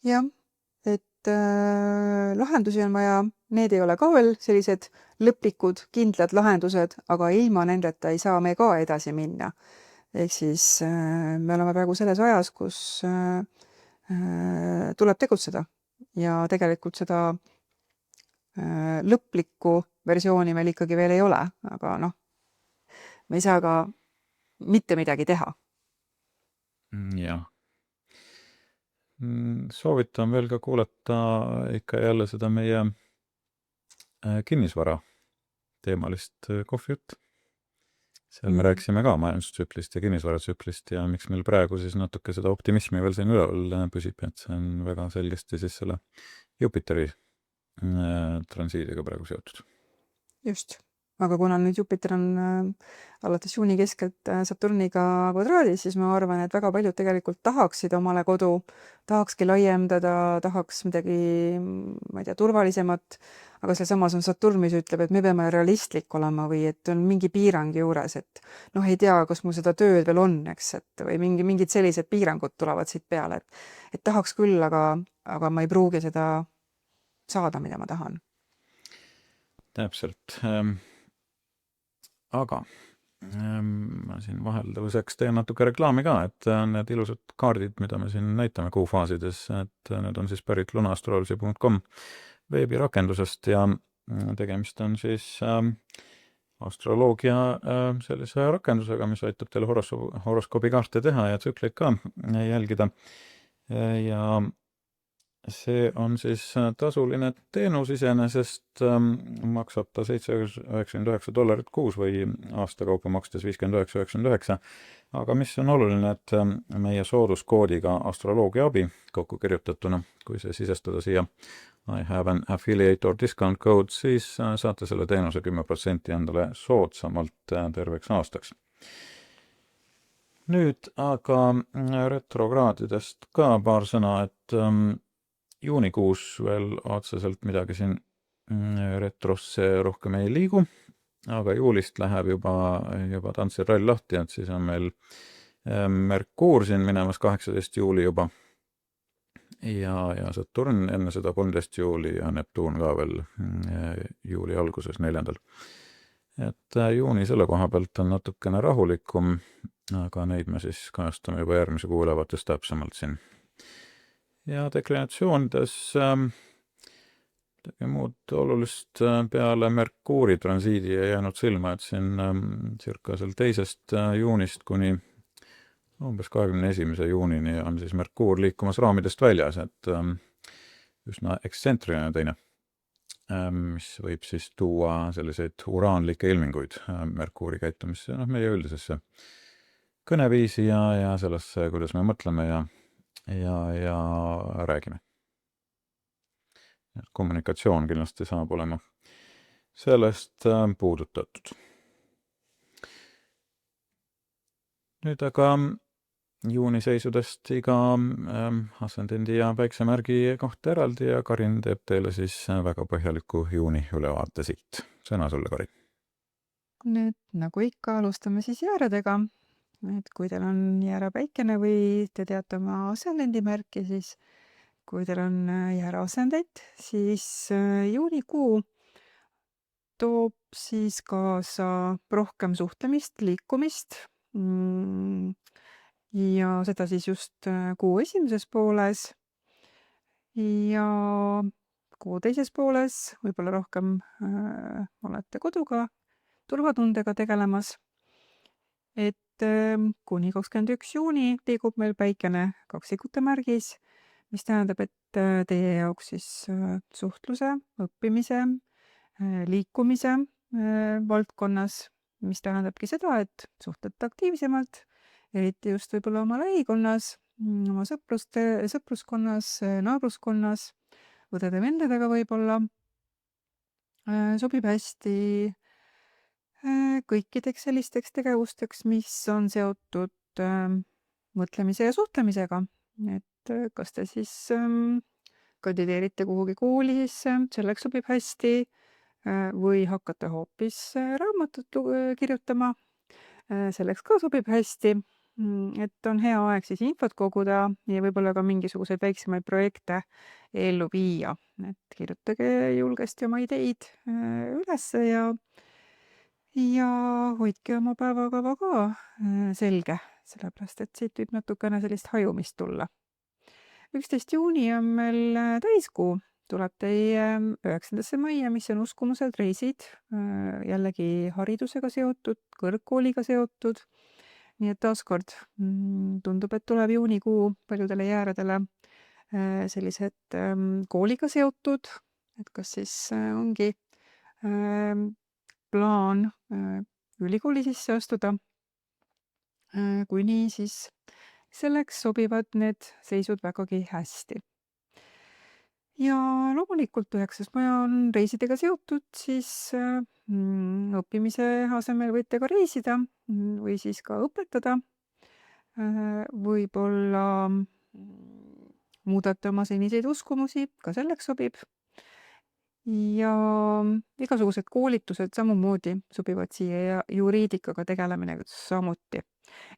Jah, et lahendusi on vaja, need ei ole ka veel sellised lõplikud, kindlad lahendused, aga ilma nendeta ei saa me ka edasi minna. Ehk siis me oleme praegu selles ajas, kus tuleb tegutseda ja tegelikult seda lõplikku versiooni meil ikkagi veel ei ole, aga noh, me ei saa ka mitte midagi teha. Jah. Soovitan veel ka kuulata ikka jälle seda meie kinnisvara teemalist kohvijut. Seal me rääkisime ka majandustsüklist ja kinnisvaratsüklist ja miks meil praegu siis natuke seda optimismi veel siin üleval püsib, et see on väga selgesti siis selle Jupiteri transiidiga praegu seotud. Just. Aga kuna nüüd Jupiter on alates juuni keskelt Saturniga kvadraadis, siis ma arvan, et väga paljud tegelikult tahaksid omale kodu, tahakski laiemdada, tahaks midagi, ma ei tea, turvalisemat, aga seal samas on Saturn, mis ütleb, et me peame realistlik olema või et on mingi piirang juures, et noh, ei tea, kas mul seda tööd veel on, eks, et või mingid sellised piirangud tulevad siit peale, et tahaks küll, aga ma ei pruugi seda saada, mida ma tahan. Täpselt. Aga ma siin vaheldavuseks teen natuke reklaami ka, et need ilusad kaardid, mida me siin näitame kuufaasides, et need on siis pärit lunaastrology.com veebirakendusest ja tegemist on siis astroloogia sellise rakendusega, mis aitab teile horoskoobi kaarte teha ja tsükleid ka jälgida. Ja see on siis tasuline teenus iseenesest, maksab ta $799 kuus või aasta kaupa makstes $59.99. Aga mis on oluline, et meie sooduskoodiga astroloogia abi kokku kirjutatuna, kui see sisestada siia I have an affiliate or discount code, siis saate selle teenuse 10% endale soodsamalt terveks aastaks. Nüüd aga retrograadidest ka paar sõna, et juunikuus veel otseselt midagi siin retrosse rohkem ei liigu, aga juulist läheb juba tantsirall lahti, et siis on meil Merkuur siin minemas 18. juuli juba ja Saturn enne seda 13. juuli ja Neptuun ka veel juuli alguses 4. Et juuni selle koha pealt on natukene rahulikum, aga neid me siis kajastame juba järgmise kuu ülevaates täpsemalt siin. Ja deklinatsioonides muud olulist peale Merkuuri transiidi ei jäänud silma, et siin circa seal 2. juunist kuni umbes 21. juunini on siis Merkuur liikumas raamidest väljas, et üsna ekstsentriline teine, mis võib siis tuua selliseid uraanlikke ilminguid Merkuuri käitumisse, meie üldisesse kõneviisi ja sellesse, kuidas me mõtleme ja räägime. Kommunikatsioon kindlasti saab olema sellest puudutatud. Nüüd aga juuniseisudest iga ascendendi ja päiksemärgi kohta eraldi ja Karin teeb teile siis väga põhjaliku juuni ülevaate siit. Sõna sulle, Karin. Nüüd, nagu ikka, alustame siis jääredega. et kui teil on jäärapäikene või te teate oma ascendendimärki, siis kui teil on jääraasendit, siis juunikuu toob siis kaasa rohkem suhtlemist, liikumist ja seda siis just kuu esimeses pooles ja kuu teises pooles võib-olla rohkem olete koduga, turvatundega tegelemas. Et kuni 21 juuni liigub meil päikene kaksikute märgis, mis tähendab, et teie jaoks siis suhtluse, õppimise, liikumise valdkonnas, mis tähendabki seda, et suhtlete aktiivsemalt, eriti just võib-olla oma lähikonnas, oma sõpruskonnas, naabruskonnas, õdede-vendadega võib-olla, sobib hästi kõikideks sellisteks tegevusteks, mis on seotud mõtlemise ja suhtlemisega. Et kas te siis kandideerite kuhugi kooli sisse, selleks sobib hästi, või hakkate hoopis raamatut kirjutama, selleks ka sobib hästi. Et on hea aeg siis infot koguda ja võib-olla ka mingisuguseid väiksemaid projekte ellu viia. Et kirjutage julgesti oma ideid ülesse ja hoidke oma päevakava ka selge, sellepärast et siit võib natukene sellist hajumist tulla. 11 juuni on meil täiskuu, tuleb teie 9. majja, mis on uskumused, reisid, jällegi haridusega seotud, kõrgkooliga seotud. Nii et taaskord tundub, et tuleb juunikuu paljudele jääradele sellised kooliga seotud, et kas siis ongi plaan ülikooli sisse astuda, kuni siis selleks sobivad need seisud vägagi hästi. Ja loomulikult 9. maja on reisidega seotud, siis õppimise asemel võite ka reisida või siis ka õpetada. Võib-olla muudate oma seniseid uskumusi, ka selleks sobib. Ja igasugused koolitused samamoodi sobivad siia ja juriidikaga tegelemine samuti.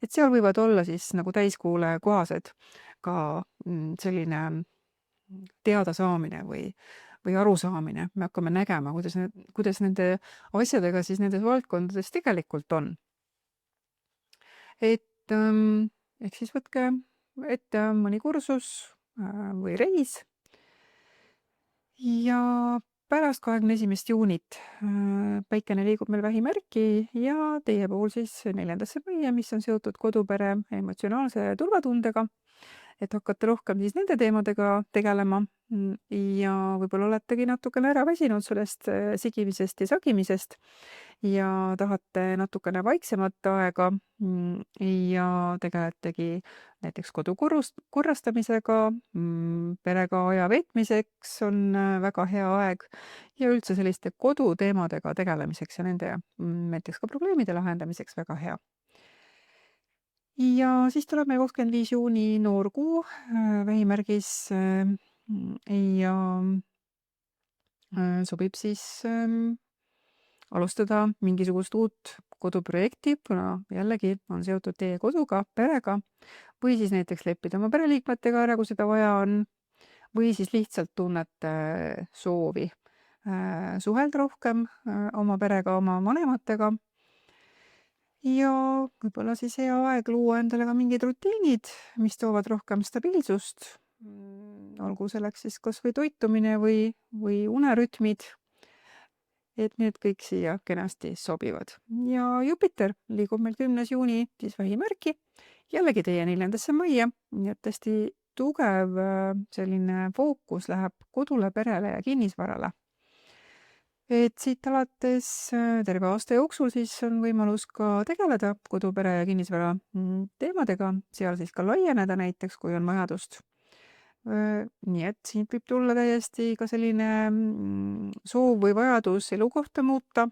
Et seal võivad olla siis nagu täiskuule kohased ka selline teadasaamine või arusaamine. Me hakkame nägema, kuidas nende asjadega siis nendes valdkondades tegelikult on. Et ehk siis võtke ette mõni kursus või reis ja pärast 21. juunit päikene liigub meil vähimärki ja teie puhul siis 4. majja, mis on seotud kodupere emotsionaalse turvatundega, et hakkate rohkem siis nende teemadega tegelema ja võib-olla oletegi natukene ära väsinud sellest sigimisest ja sagimisest ja tahate natukene vaiksemat aega ja tegeletegi näiteks kodu korrastamisega, perega aja veetmiseks on väga hea aeg ja üldse selliste koduteemadega tegelemiseks ja nende näiteks ka probleemide lahendamiseks väga hea. Ja siis tuleb meil 25 juuni noorkuu vähimärgis ja sobib siis alustada mingisugust uut koduprojekti, kuna jällegi on seotud teie koduga, perega, või siis näiteks leppida oma pereliikmetega ära, kui seda vaja on, või siis lihtsalt tunnete soovi suhelda rohkem oma perega, oma vanematega. Ja võib-olla siis hea aeg luua endale ka mingid rutiinid, mis toovad rohkem stabiilsust, olgu selleks siis kas või toitumine või unerütmid, et need kõik siia kenasti sobivad. Ja Jupiter liigub meil 10. juuni siis vähimärki, jällegi teie 4. majja, nii et hästi tugev selline fookus läheb kodule, perele ja kinnisvarale. Et siit alates terve aasta jooksul siis on võimalus ka tegeleda kodupere ja kinnisvara teemadega, seal siis ka laieneda näiteks, kui on vajadust. Nii et siit võib tulla täiesti ka selline soov või vajadus elukohta muuta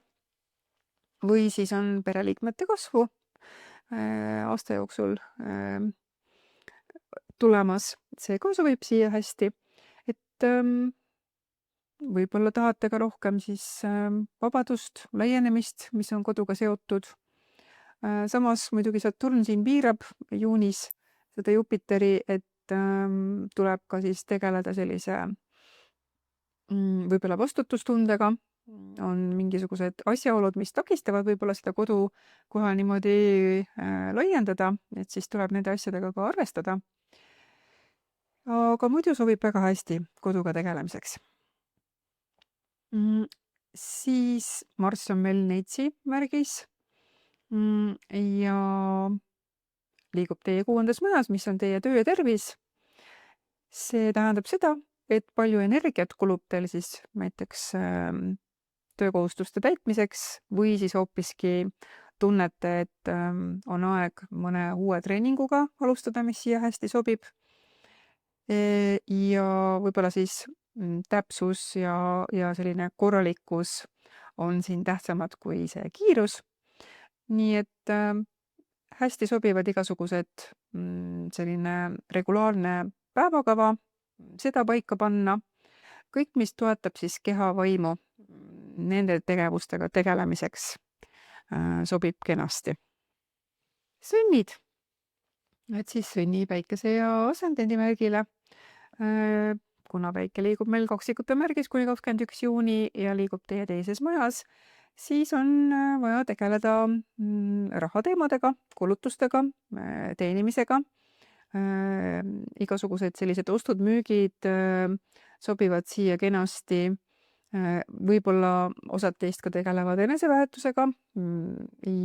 või siis on pereliikmete kasvu aasta jooksul tulemas. See ka sobib siia hästi, et võib-olla tahate ka rohkem siis vabadust, laienemist, mis on koduga seotud, Samas muidugi Saturn siin piirab juunis seda Jupiteri, et tuleb ka siis tegeleda sellise võib-olla vastutustundega, on mingisugused asjaolud, mis takistavad võib-olla seda kodukoha niimoodi laiendada, et siis tuleb nende asjadega ka arvestada. Aga muidu sobib väga hästi koduga tegelemiseks. Siis Marss on meil Neitsi märgis ja liigub teie 6. majas, mis on teie töö ja tervis. See tähendab seda, et palju energiat kulub teil siis näiteks töökohustuste täitmiseks või siis hoopiski tunnete, et on aeg mõne uue treeninguga alustada, mis siia hästi sobib. Ja võib-olla siis täpsus ja selline korralikkus on siin tähtsamad kui see kiirus. Nii et hästi sobivad igasugused selline regulaarne päevakava, seda paika panna. Kõik, mis toetab siis keha vaimu nende tegevustega tegelemiseks, sobib kenasti. Sünnid. Et siis sünni päikese ja asendendi märgile. Kuna päike liigub meil kaksikute märgis kuni 21. juuni ja liigub teie teises majas, siis on vaja tegeleda rahateemadega, kulutustega, teenimisega. Igasugused sellised ostud, müügid sobivad siia kenasti. Võib-olla osad teist ka tegelevad enesevähetusega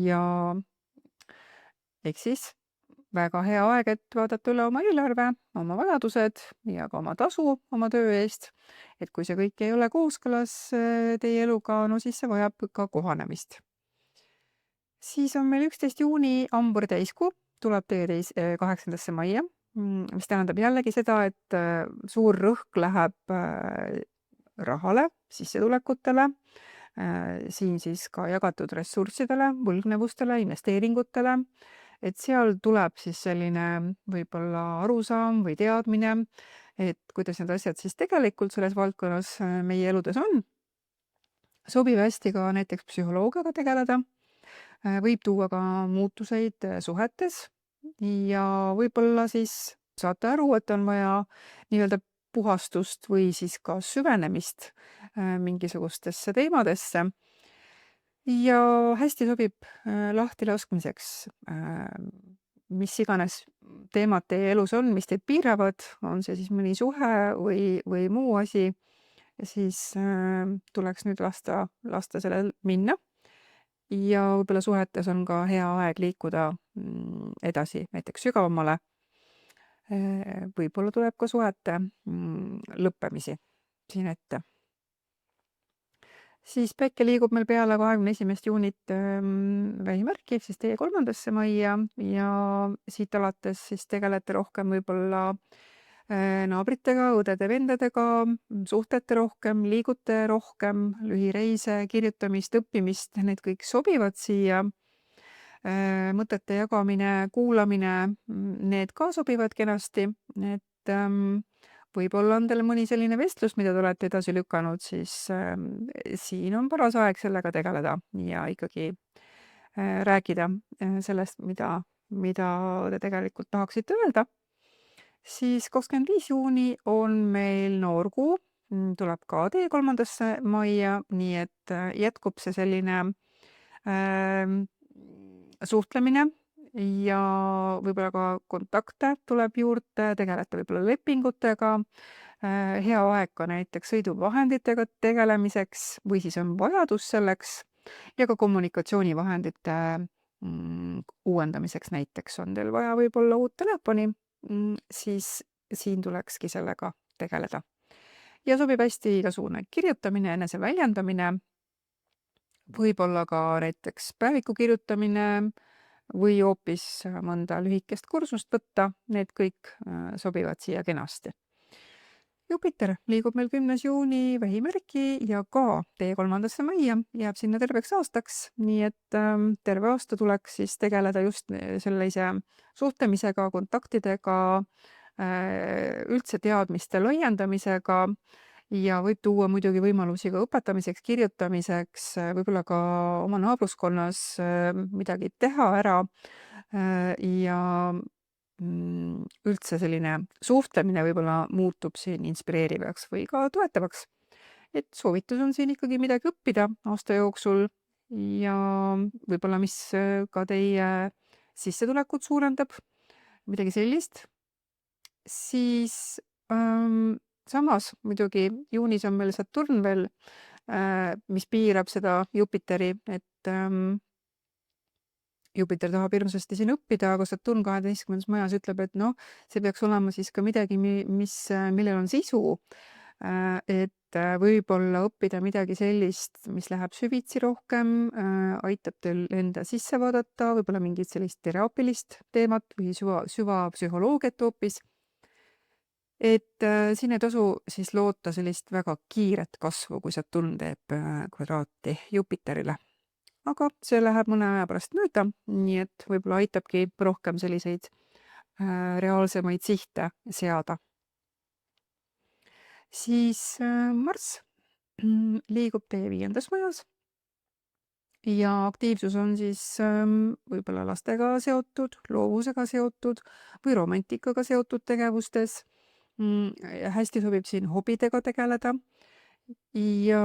ja eks siis väga hea aeg, et vaadata üle oma eelarve, oma vajadused ja ka oma tasu oma töö eest. Et kui see kõik ei ole kooskõlas teie eluga, no siis see vajab ka kohanemist. Siis on meil 11. juuni Ambur täiskuu, tuleb teie 8. maia, mis tähendab jällegi seda, et suur rõhk läheb rahale, sissetulekutele, siin siis ka jagatud ressurssidele, võlgnevustele, investeeringutele, et seal tuleb siis selline võib-olla arusaam või teadmine, et kuidas need asjad siis tegelikult selles valdkonnas meie eludes on. Sobib hästi ka näiteks psühholoogiaga tegeleda, võib tuua ka muutuseid suhetes ja võib-olla siis saate aru, et on vaja nii-öelda puhastust või siis ka süvenemist mingisugustesse teemadesse. Ja hästi sobib lahtilaskmiseks, mis iganes teemad teie elus on, mis teid piiravad, on see siis mõni suhe või muu asi, ja siis tuleks nüüd lasta sellel minna. Ja võib-olla suhetes on ka hea aeg liikuda edasi, näiteks sügavamale. Võib-olla tuleb ka suhete lõppemisi siin ette. Siis päike liigub meil peale 21. juunit vähimärki, siis teie 3. maia ja siit alates siis tegelete rohkem võib-olla naabritega, õdede-vendadega, suhtlete rohkem, liigute rohkem, lühireise, kirjutamist, õppimist, need kõik sobivad siia. Mõtete jagamine, kuulamine, need ka sobivad kenasti, et võib-olla on teil mõni selline vestlus, mida te olete edasi lükanud, siis siin on paras aeg sellega tegeleda ja ikkagi rääkida sellest, mida te tegelikult tahaksite öelda. Siis 25. juuni on meil noorkuu, tuleb ka teie 3. maia, nii et jätkub see selline suhtlemine ja võib-olla ka kontakte tuleb juurde, tegelete võib-olla lepingutega, hea aeg ka näiteks sõiduvahenditega tegelemiseks või siis on vajadus selleks ja ka kommunikatsioonivahendite uuendamiseks näiteks on teil vaja võib-olla uut telefoni, siis siin tulekski sellega tegeleda. Ja sobib hästi igasugune kirjutamine, eneseväljendamine, võib-olla ka näiteks päeviku kirjutamine või hoopis mõnda lühikest kursust võtta, need kõik sobivad siia kenasti. Jupiter liigub meil 10. juuni vähimärki ja ka teie 3. maia jääb sinna terveks aastaks, nii et terve aasta tuleks siis tegeleda just sellise suhtlemisega, kontaktidega, üldse teadmiste laiendamisega ja võib tuua muidugi võimalusi ka õpetamiseks, kirjutamiseks, võib-olla ka oma naabruskonnas midagi teha ära ja üldse selline suhtlemine võib-olla muutub siin inspireerivaks või ka toetavaks. Et soovitus on siin ikkagi midagi õppida aasta jooksul ja võib-olla mis ka teie sissetulekut suurendab, midagi sellist. Siis samas muidugi juunis on meil Saturn veel, mis piirab seda Jupiteri, et Jupiter tahab hirmsasti siin õppida, aga Saturn 12. majas ütleb, et noh, see peaks olema siis ka midagi, millel on sisu. Et võib-olla õppida midagi sellist, mis läheb süvitsi rohkem, aitab teil enda sisse vaadata, võib-olla mingit sellist teraapilist teemat või süvapsühholoogiat hoopis. Et siin ei tasu siis loota sellist väga kiiret kasvu, kui Saturn teeb kvadraati Jupiterile. Aga see läheb mõne aja pärast mööda, nii et võib-olla aitabki rohkem selliseid reaalsemaid sihte seada. Siis Marss liigub teie 5. majas ja aktiivsus on siis võib-olla lastega seotud, loovusega seotud või romantikaga seotud tegevustes. Hästi sobib siin hobidega tegeleda ja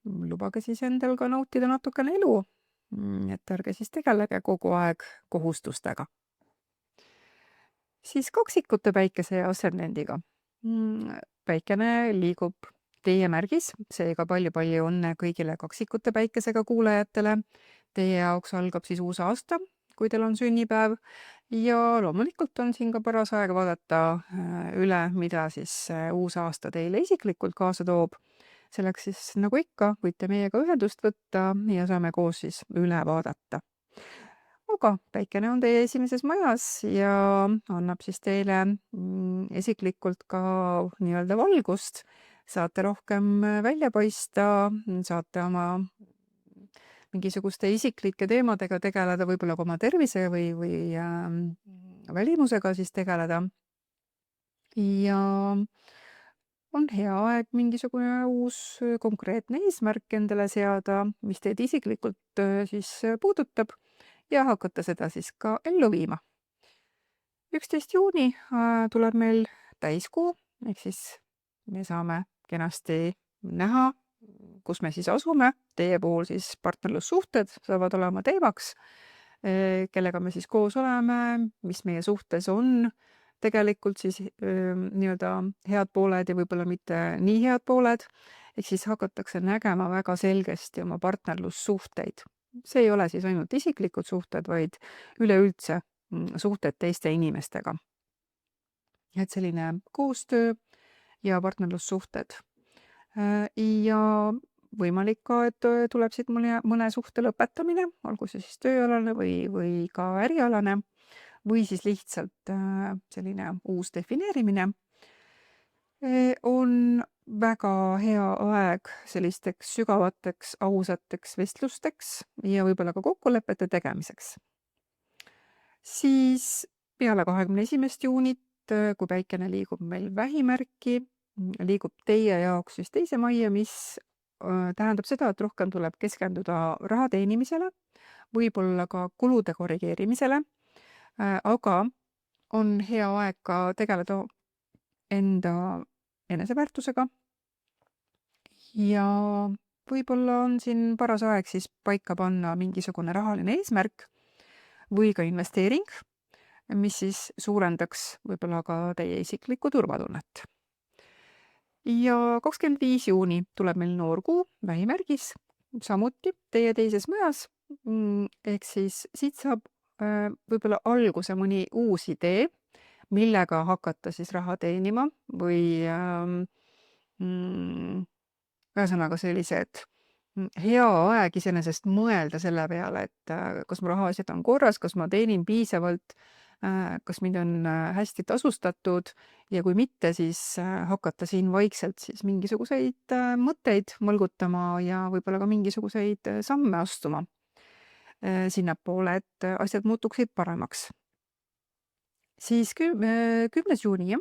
lubage siis endal ka nautida natukene elu, et ärge siis tegelege kogu aeg kohustustega. Siis kaksikute päikese ja ascendendiga. Päikene liigub teie märgis, seega palju õnne kõigile kaksikute päikesega kuulajatele. Teie jaoks algab siis uus aasta, kui teil on sünnipäev ja loomulikult on siin ka paras aeg vaadata üle, mida siis uus aasta teile isiklikult kaasa toob. Selleks siis nagu ikka võite meiega ühendust võtta ja saame koos siis üle vaadata. Aga päikene on teie 1. majas ja annab siis teile isiklikult ka nii-öelda valgust. Saate rohkem välja paista, saate oma mingisuguste isiklike teemadega tegeleda, võib-olla ka oma tervise või välimusega siis tegeleda. Ja on hea aeg mingisugune uus konkreetne eesmärk endale seada, mis teid isiklikult siis puudutab ja hakata seda siis ka ellu viima. 11. juuni tuleb meil täiskuu, ehk siis me saame kenasti näha, kus me siis asume. Teie puhul siis partnerlussuhted saavad olema teemaks, kellega me siis koos oleme, mis meie suhtes on tegelikult siis nii-öelda head pooled ja võib-olla mitte nii head pooled. Ehk siis hakatakse nägema väga selgesti oma partnerlussuhteid. See ei ole siis ainult isiklikud suhted, vaid üleüldse suhted teiste inimestega. Et selline koostöö ja partnerlussuhted. Ja võimalik ka, et tuleb siit mõne suhte lõpetamine, olgu see siis tööalane või ka ärialane, või siis lihtsalt selline uus defineerimine. On väga hea aeg sellisteks sügavateks, ausateks vestlusteks ja võib-olla ka kokkulepete tegemiseks. Siis peale 21. juunit, kui päikene liigub meil vähimärki, liigub teie jaoks siis 2. majja, mis tähendab seda, et rohkem tuleb keskenduda raha teenimisele, võib-olla ka kulude korrigeerimisele, aga on hea aeg ka tegeleda enda eneseväärtusega ja võib-olla on siin paras aeg siis paika panna mingisugune rahaline eesmärk või ka investeering, mis siis suurendaks võib-olla ka teie isiklikku turvatunnet. Ja 25. juuni tuleb meil noorkuu vähimärgis, samuti teie 2. majas, ehk siis siit saab võib-olla alguse mõni uus idee, millega hakata siis raha teenima või ühesõnaga sellised hea aeg iseenesest mõelda selle peale, et kas mu rahaasjad on korras, kas ma teenin piisavalt, kas mind on hästi tasustatud ja kui mitte, siis hakata siin vaikselt siis mingisuguseid mõtteid mõlgutama ja võib-olla ka mingisuguseid samme astuma sinnapoole, et asjad muutuksid paremaks. Siis 10. juuni,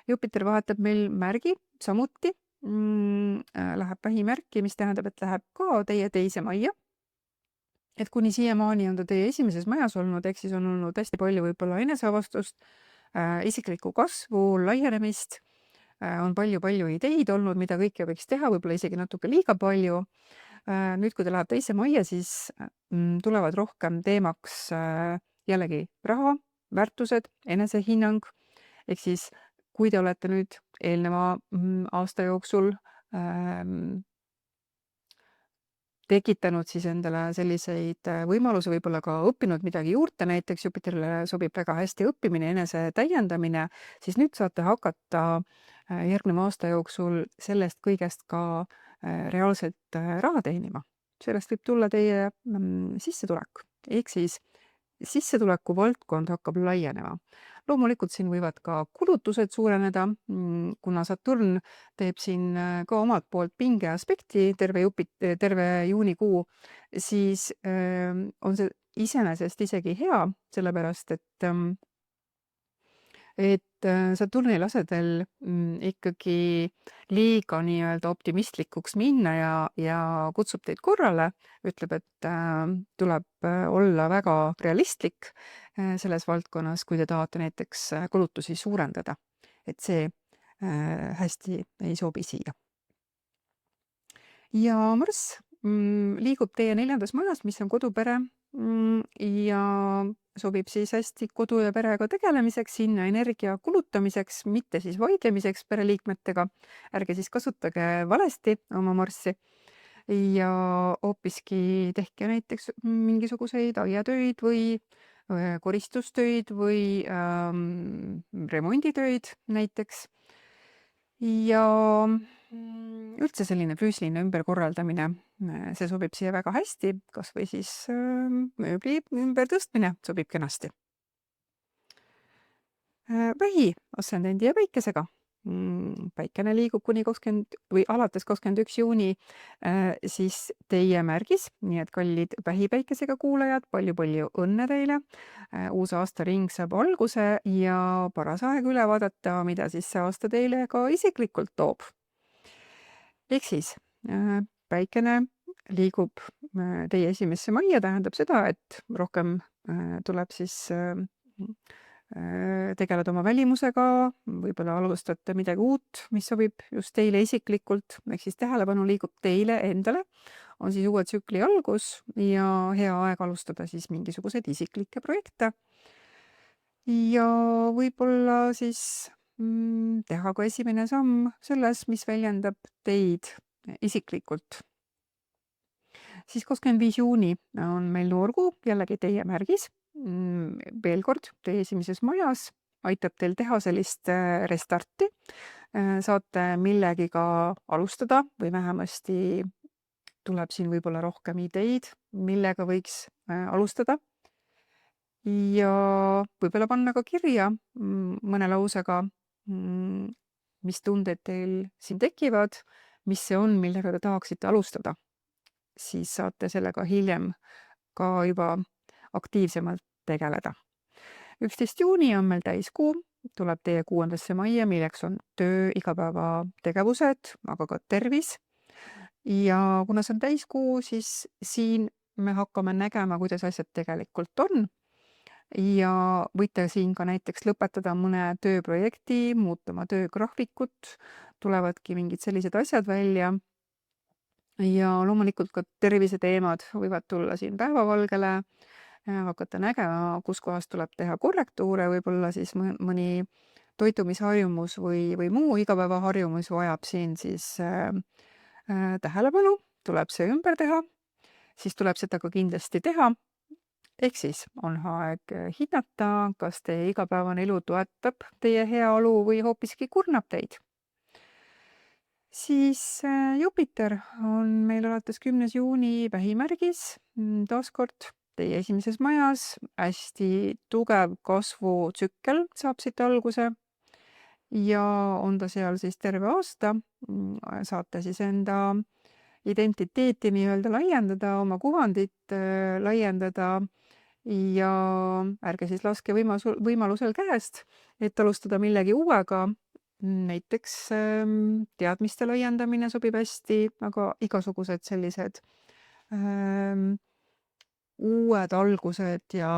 Jupiter vahetab meil märgi samuti läheb vähimärki, mis tähendab, et läheb ka teie teise majja. Et kuni siiamaani on ta teie esimeses majas olnud, ehk siis on olnud hästi palju võib-olla eneseavastust, isiklikku kasvu, laienemist, on palju ideid olnud, mida kõike võiks teha, võib-olla isegi natuke liiga palju. Nüüd, kui ta läheb teise majja, siis tulevad rohkem teemaks jällegi raha, väärtused, enesehinnang. Ehk siis, kui te olete nüüd eelneva aasta jooksul tekitanud siis endale selliseid võimalusi, võib-olla ka õppinud midagi juurde, näiteks Jupiterile sobib väga hästi õppimine, enese täiendamine, siis nüüd saate hakata järgneva aasta jooksul sellest kõigest ka reaalselt raha teenima. Sellest võib tulla teie sissetulek, ehk siis sissetuleku valdkond hakkab laienema. Loomulikult siin võivad ka kulutused suureneda, kuna Saturn teeb siin ka omalt poolt pinge aspekti terve juunikuu, siis on see iseenesest isegi hea, sellepärast et Saturn ei lase teil ikkagi liiga nii-öelda optimistlikuks minna ja kutsub teid korrale, ütleb, et tuleb olla väga realistlik selles valdkonnas, kui te tahate näiteks kulutusi suurendada. Et see hästi ei sobi siia. Ja Marss liigub teie 4. majas, mis on kodupere, ja sobib siis hästi kodu ja perega tegelemiseks, sinna energia kulutamiseks, mitte siis vaidlemiseks pereliikmetega. Ärge siis kasutage valesti oma Marssi ja hoopiski tehke näiteks mingisuguseid aiatöid või koristustöid või remonditöid näiteks. Ja üldse selline füüsiline ümberkorraldamine, see sobib siia väga hästi, kas või siis mööbli ümbertõstmine sobib kenasti. Vähi ascendendi ja päikesega. Päikene liigub kuni alates 21. juuni siis teie märgis, nii et kallid vähipäikesega kuulajad, palju õnne teile. Uus aastaring saab alguse ja paras aeg üle vaadata, mida siis see aasta teile ka isiklikult toob. Ehk siis päikene liigub teie esimesse majja, tähendab seda, et rohkem tuleb siis tegeleda oma välimusega, võib-olla alustate midagi uut, mis sobib just teile isiklikult, ehk siis tähelepanu liigub teile endale, on siis uue tsükli algus ja hea aeg alustada siis mingisuguseid isiklikke projekte. Ja võib-olla siis teha ka esimene samm selles, mis väljendab teid isiklikult. Siis 25. juuni on meil noorkuu, jällegi teie märgis. Veel kord, teie esimeses majas aitab teil teha sellist restarti. Saate millegiga alustada või vähemasti tuleb siin võib-olla rohkem ideid, millega võiks alustada. Ja võib-olla panna ka kirja mõne lausega, mis tunded teil siin tekivad, mis see on, millega te tahaksite alustada. Siis saate sellega hiljem ka juba aktiivsemalt tegeleda. 11. juuni on meil täiskuu, tuleb teie 6. majja, milleks on töö, igapäevategevused, aga ka tervis. Ja kuna see on täiskuu, siis siin me hakkame nägema, kuidas asjad tegelikult on. Ja võite siin ka näiteks lõpetada mõne tööprojekti, muuta oma töögraafikut, tulevadki mingid sellised asjad välja. Ja loomulikult ka terviseteemad võivad tulla siin päevavalgele, hakata nägema, kus kohas tuleb teha korrektuure, võib-olla siis mõni toitumisharjumus või muu igapäevaharjumus vajab siin siis tähelepanu, tuleb see ümber teha, siis tuleb seda ka kindlasti teha. Ehk siis on aeg hinnata, kas teie igapäevane elu toetab teie heaolu või hoopiski kurnab teid. Siis Jupiter on meil alates 10. juuni vähimärgis, taaskord teie esimeses majas, hästi tugev kasvutsükkel saab siit alguse ja on ta seal siis terve aasta. Saate siis enda identiteeti nii-öelda laiendada, oma kuvandit laiendada ja ärge siis laske võimalusel käest, et alustada millegi uuega. näiteks teadmiste laiendamine sobib hästi, aga igasugused sellised uued algused ja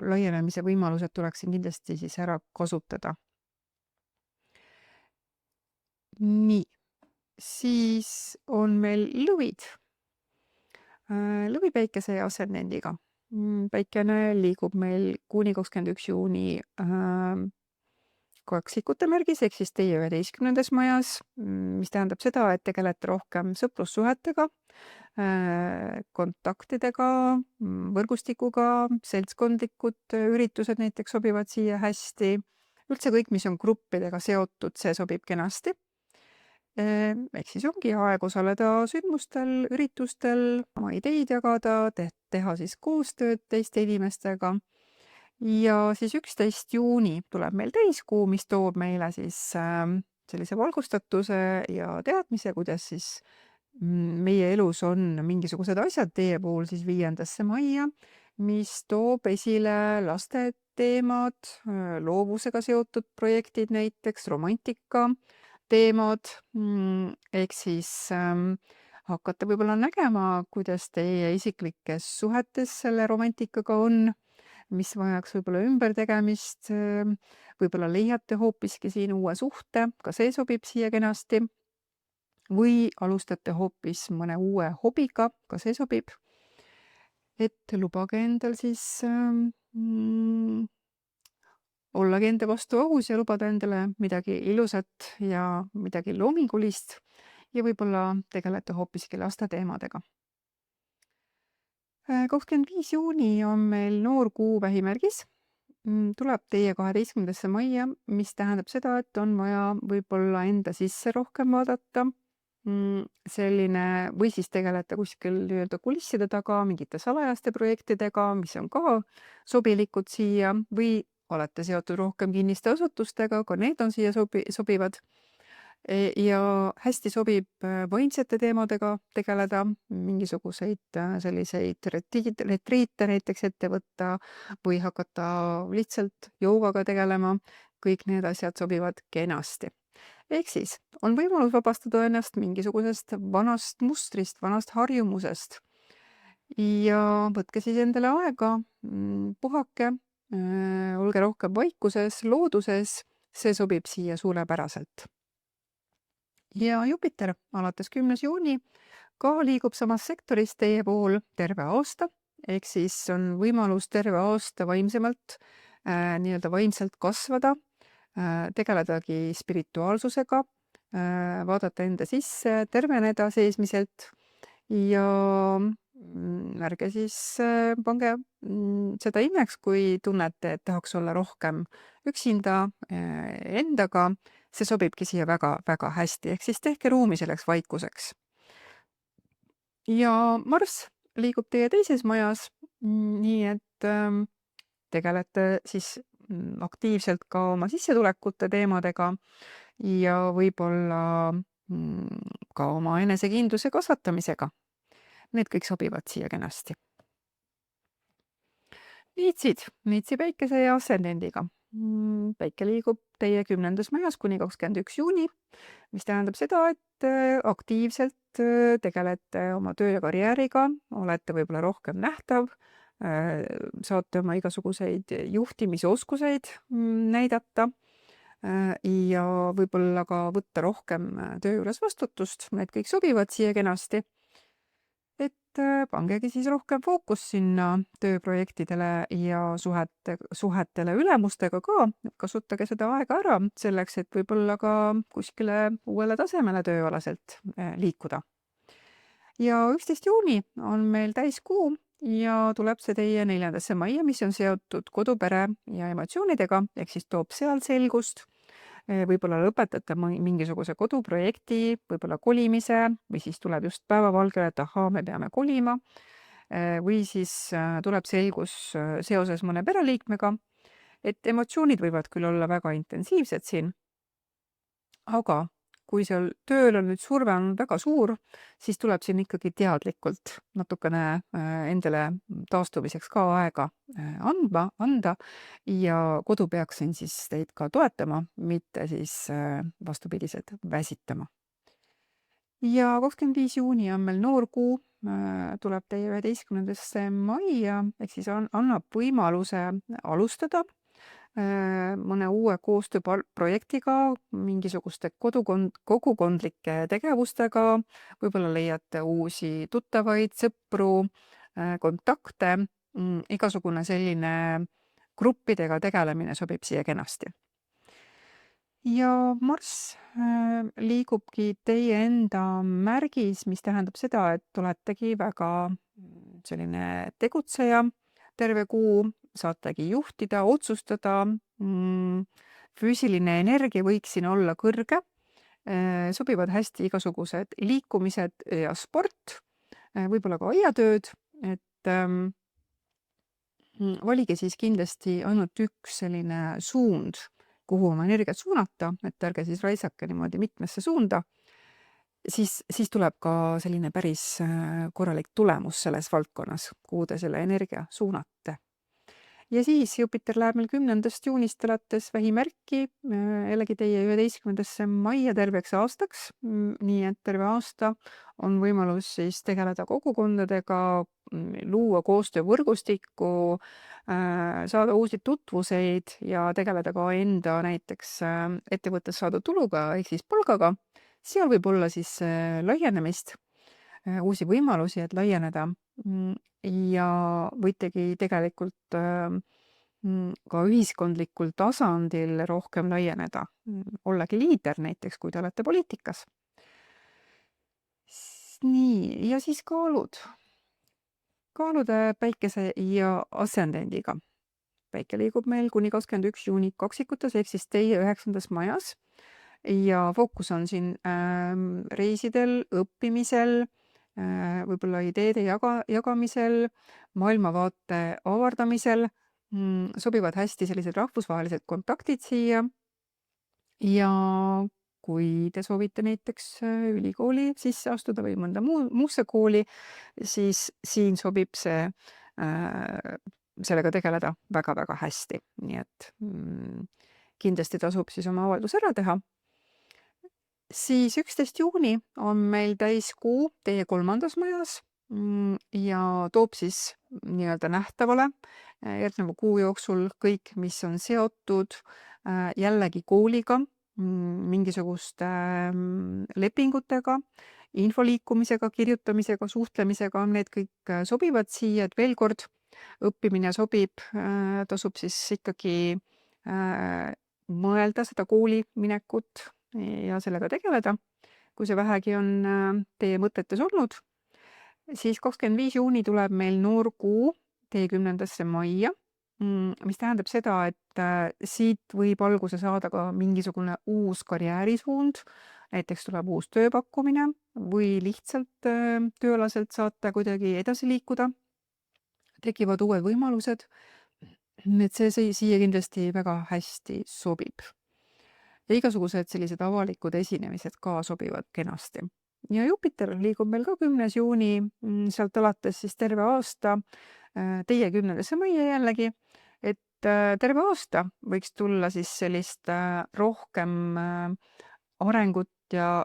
laienemise võimalused tuleks siin kindlasti siis ära kasutada. Nii, siis on meil lõvid. Lõvipäikese ja ascendendiga. Päikene liigub meil kuni 21. juuni kaksikute märgis, ehk siis teie 11. majas, mis tähendab seda, et tegelete rohkem sõprussuhetega, kontaktidega, võrgustikuga, seltskondlikud üritused näiteks sobivad siia hästi. Üldse kõik, mis on gruppidega seotud, see sobib kenasti. Ehk siis ongi aeg osaleda sündmustel, üritustel, oma ideid jagada, teha siis koostööd teiste inimestega. Ja siis 11. juuni tuleb meil täiskuu, mis toob meile siis sellise valgustatuse ja teadmise, kuidas siis meie elus on mingisugused asjad, teie puhul siis 5. majja, mis toob esile laste teemad, loovusega seotud projektid näiteks, romantika teemad, ehk siis hakkate võib-olla nägema, kuidas teie isiklikes suhetes selle romantikaga on, mis vajaks võib-olla ümbertegemist, võib-olla leiate hoopiski siin uue suhte, ka see sobib siia kenasti, või alustate hoopis mõne uue hobiga, ka see sobib. Et lubage endal siis ollagi enda vastu aus ja lubada endale midagi ilusat ja midagi loomingulist ja võib-olla tegelete hoopiski laste teemadega. 25. juuni on meil noor kuu vähimärgis. Tuleb teie 12. majja, mis tähendab seda, et on vaja võib-olla enda sisse rohkem vaadata. Selline, või siis tegelete kuskil nii-öelda kulisside taga mingite salajaste projektidega, mis on ka sobilikud siia, või olete seotud rohkem kinniste asutustega, ka need on siia sobivad. Ja hästi sobib vaimsete teemadega tegeleda, mingisuguseid selliseid retriite näiteks ette võtta või hakata lihtsalt joogaga tegelema. Kõik need asjad sobivad kenasti. Ehk siis on võimalus vabastada ennast mingisugusest vanast mustrist, vanast harjumusest. Ja võtke siis endale aega, puhake, olge rohkem vaikuses, looduses, see sobib siia suurepäraselt. Ja Jupiter alates 10. juuni ka liigub samas sektoris teie pool terve aasta, ehk siis on võimalus terve aasta vaimsemalt, nii-öelda vaimselt kasvada, tegeledagi spirituaalsusega, vaadata enda sisse, terveneda seesmiselt ja ärge siis pange seda imeks, kui tunnete, et tahaks olla rohkem üksinda endaga. See sobibki siia väga hästi, ehk siis tehke ruumi selleks vaikuseks. Ja Marss liigub teie teises majas, nii et tegelete siis aktiivselt ka oma sissetulekute teemadega ja võib-olla ka oma enesekindluse kasvatamisega. Need kõik sobivad siia kenasti. Niitsi päikese ja ascendendiga. Päike liigub teie 10. majas kuni 21. juuni, mis tähendab seda, et aktiivselt tegelete oma töö ja karjääriga, olete võib-olla rohkem nähtav, saate oma igasuguseid juhtimisoskuseid näidata ja võib-olla ka võtta rohkem töö juures vastutust, need kõik sobivad siia kenasti. Et pangegi siis rohkem fookus sinna tööprojektidele ja suhetele ülemustega ka, kasutage seda aega ära selleks, et võib-olla ka kuskile uuele tasemele tööalaselt liikuda. Ja 11. juuni on meil täiskuu ja tuleb see teie 4. majja, mis on seotud kodupere ja emotsioonidega, ehk siis toob seal selgust. Võib-olla lõpetate mingisuguse koduprojekti, võib-olla kolimise või siis tuleb just päevavalgele, et ahaa, me peame kolima või siis tuleb selgus seoses mõne pereliikmega, et emotsioonid võivad küll olla väga intensiivsed siin, aga kui seal tööl on nüüd surve on väga suur, siis tuleb siin ikkagi teadlikult natukene endale taastumiseks ka aega anda ja kodu peaks siin siis teid ka toetama, mitte siis vastupidiselt väsitama. Ja 25 juuni on meil noorkuu, tuleb teie 11. majja, ehk siis annab võimaluse alustada mõne uue koostööprojektiga, mingisuguste kogukondlike tegevustega, võib-olla leiate uusi tuttavaid, sõpru, kontakte, igasugune selline gruppidega tegelemine sobib siia kenasti. Ja Marss liigubki teie enda märgis, mis tähendab seda, et oletegi väga selline tegutseja terve kuu, saategi juhtida, otsustada, füüsiline energia võiks siin olla kõrge, sobivad hästi igasugused liikumised ja sport, võib-olla ka aiatööd, et valige siis kindlasti ainult üks selline suund, kuhu oma energiat suunata, et ärge siis raisake niimoodi mitmesse suunda, siis tuleb ka selline päris korralik tulemus selles valdkonnas, kuhu te selle energia suunate. Ja siis Jupiter läheb meil 10. juunist alates vähimärki, jällegi teie 11. majja terveks aastaks, nii et terve aasta on võimalus siis tegeleda kogukondadega, luua koostöövõrgustikku, saada uusi tutvuseid ja tegeleda ka enda näiteks ettevõttes saadud tuluga ehk siis palgaga. Seal võib olla siis laienemist, uusi võimalusi, et laieneda ja võitegi tegelikult ka ühiskondlikul tasandil rohkem laieneda. Ollagi liider näiteks, kui te olete poliitikas. Nii, ja siis kaalud. Kaalude päikese ja ascendendiga. Päike liigub meil kuni 21 juuni kaksikutes, ehk siis teie 9. majas. Ja fookus on siin reisidel, õppimisel, võib-olla ideede jagamisel, maailmavaate avardamisel, sobivad hästi sellised rahvusvahelised kontaktid siia. Ja kui te soovite näiteks ülikooli sisse astuda või mõnda muusse kooli, siis siin sobib see sellega tegeleda väga-väga hästi. Nii et kindlasti tasub siis oma avaldus ära teha. Siis 11. juuni on meil täiskuu teie 3. majas ja toob siis nii-öelda nähtavale järgneva kuu jooksul kõik, mis on seotud jällegi kooliga, mingisuguste lepingutega, infoliikumisega, kirjutamisega, suhtlemisega, need kõik sobivad siia, et veel kord õppimine sobib, tasub siis ikkagi mõelda seda kooli minekut ja sellega tegeleda, kui see vähegi on teie mõtetes olnud. Siis 25 juuni tuleb meil noorkuu teie 10. majja, mis tähendab seda, et siit võib alguse saada ka mingisugune uus karjäärisuund, näiteks tuleb uus tööpakkumine või lihtsalt tööalaselt saate kuidagi edasi liikuda, tekivad uued võimalused, et see siia kindlasti väga hästi sobib. Ja igasugused sellised avalikud esinemised ka sobivad kenasti. Ja Jupiter liigub meil ka 10. juuni, sealt alates siis terve aasta teie 10. majja jällegi, et terve aasta võiks tulla siis sellist rohkem arengut ja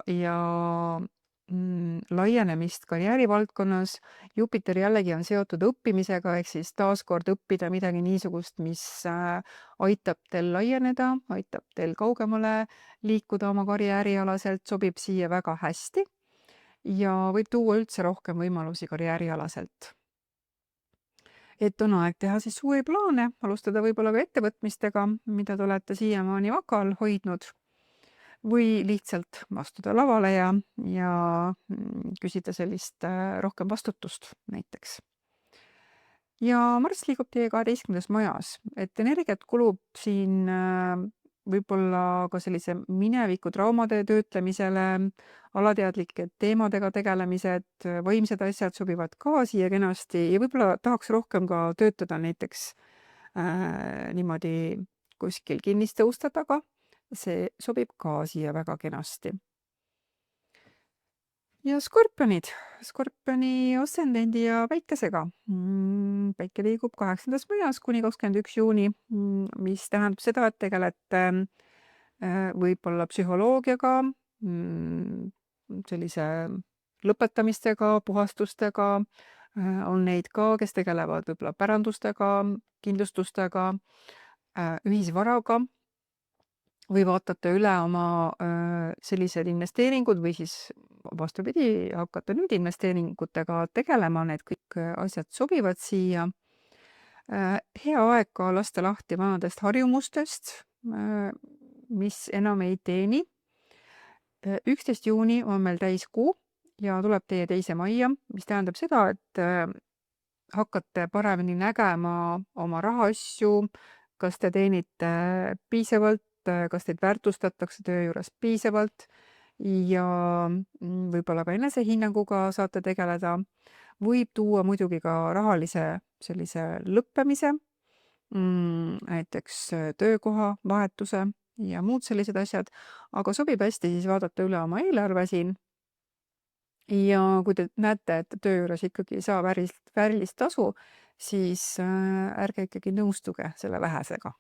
laienemist karjäärivaldkonnas. Jupiter jällegi on seotud õppimisega, ehk siis taaskord õppida midagi niisugust, mis aitab teil laieneda, aitab teil kaugemale liikuda oma karjäärialaselt, sobib siia väga hästi ja võib tuua üldse rohkem võimalusi karjäärialaselt. Et on aeg teha siis uusi plaane, alustada võib-olla ka ettevõtmistega, mida te olete siiamaani vakal hoidnud, või lihtsalt astuda lavale ja küsida sellist rohkem vastutust näiteks. Ja Marss liigub teie 12. majas, et energiat kulub siin võib-olla ka sellise mineviku traumade töötlemisele, alateadlike teemadega tegelemised, võimsad asjad sobivad ka siia kenasti ja võib-olla tahaks rohkem ka töötada näiteks niimoodi kuskil kinniste uste taga. See sobib ka siia väga kenasti. ja skorpionid, skorpioni ascendendi ja päikesega. Päike liigub 8. majas kuni 21. juuni, mis tähendab seda, et tegelete võib-olla psühholoogiaga, sellise lõpetamistega, puhastustega, on neid ka, kes tegelevad võib-olla pärandustega, kindlustustega, ühisvaraga või vaatate üle oma sellised investeeringud või siis vastupidi, hakata nüüd investeeringutega tegelema, need kõik asjad sobivad siia. Hea aeg ka lasta lahti vanadest harjumustest, mis enam ei teeni. 11. juuni on meil täiskuu ja tuleb teie teise majja, mis tähendab seda, et hakkate paremini nägema oma rahaasju, kas te teenite piisavalt, kas teid väärtustatakse töö juures piisavalt ja võib-olla ka enesehinnanguga saate tegeleda. Võib tuua muidugi ka rahalise sellise lõppemise, näiteks töökoha vahetuse ja muud sellised asjad, aga sobib hästi siis vaadata üle oma eelarve siin. Ja kui te näete, et töö juures ikkagi ei saa väärilist tasu, siis ärge ikkagi nõustuge selle vähesega.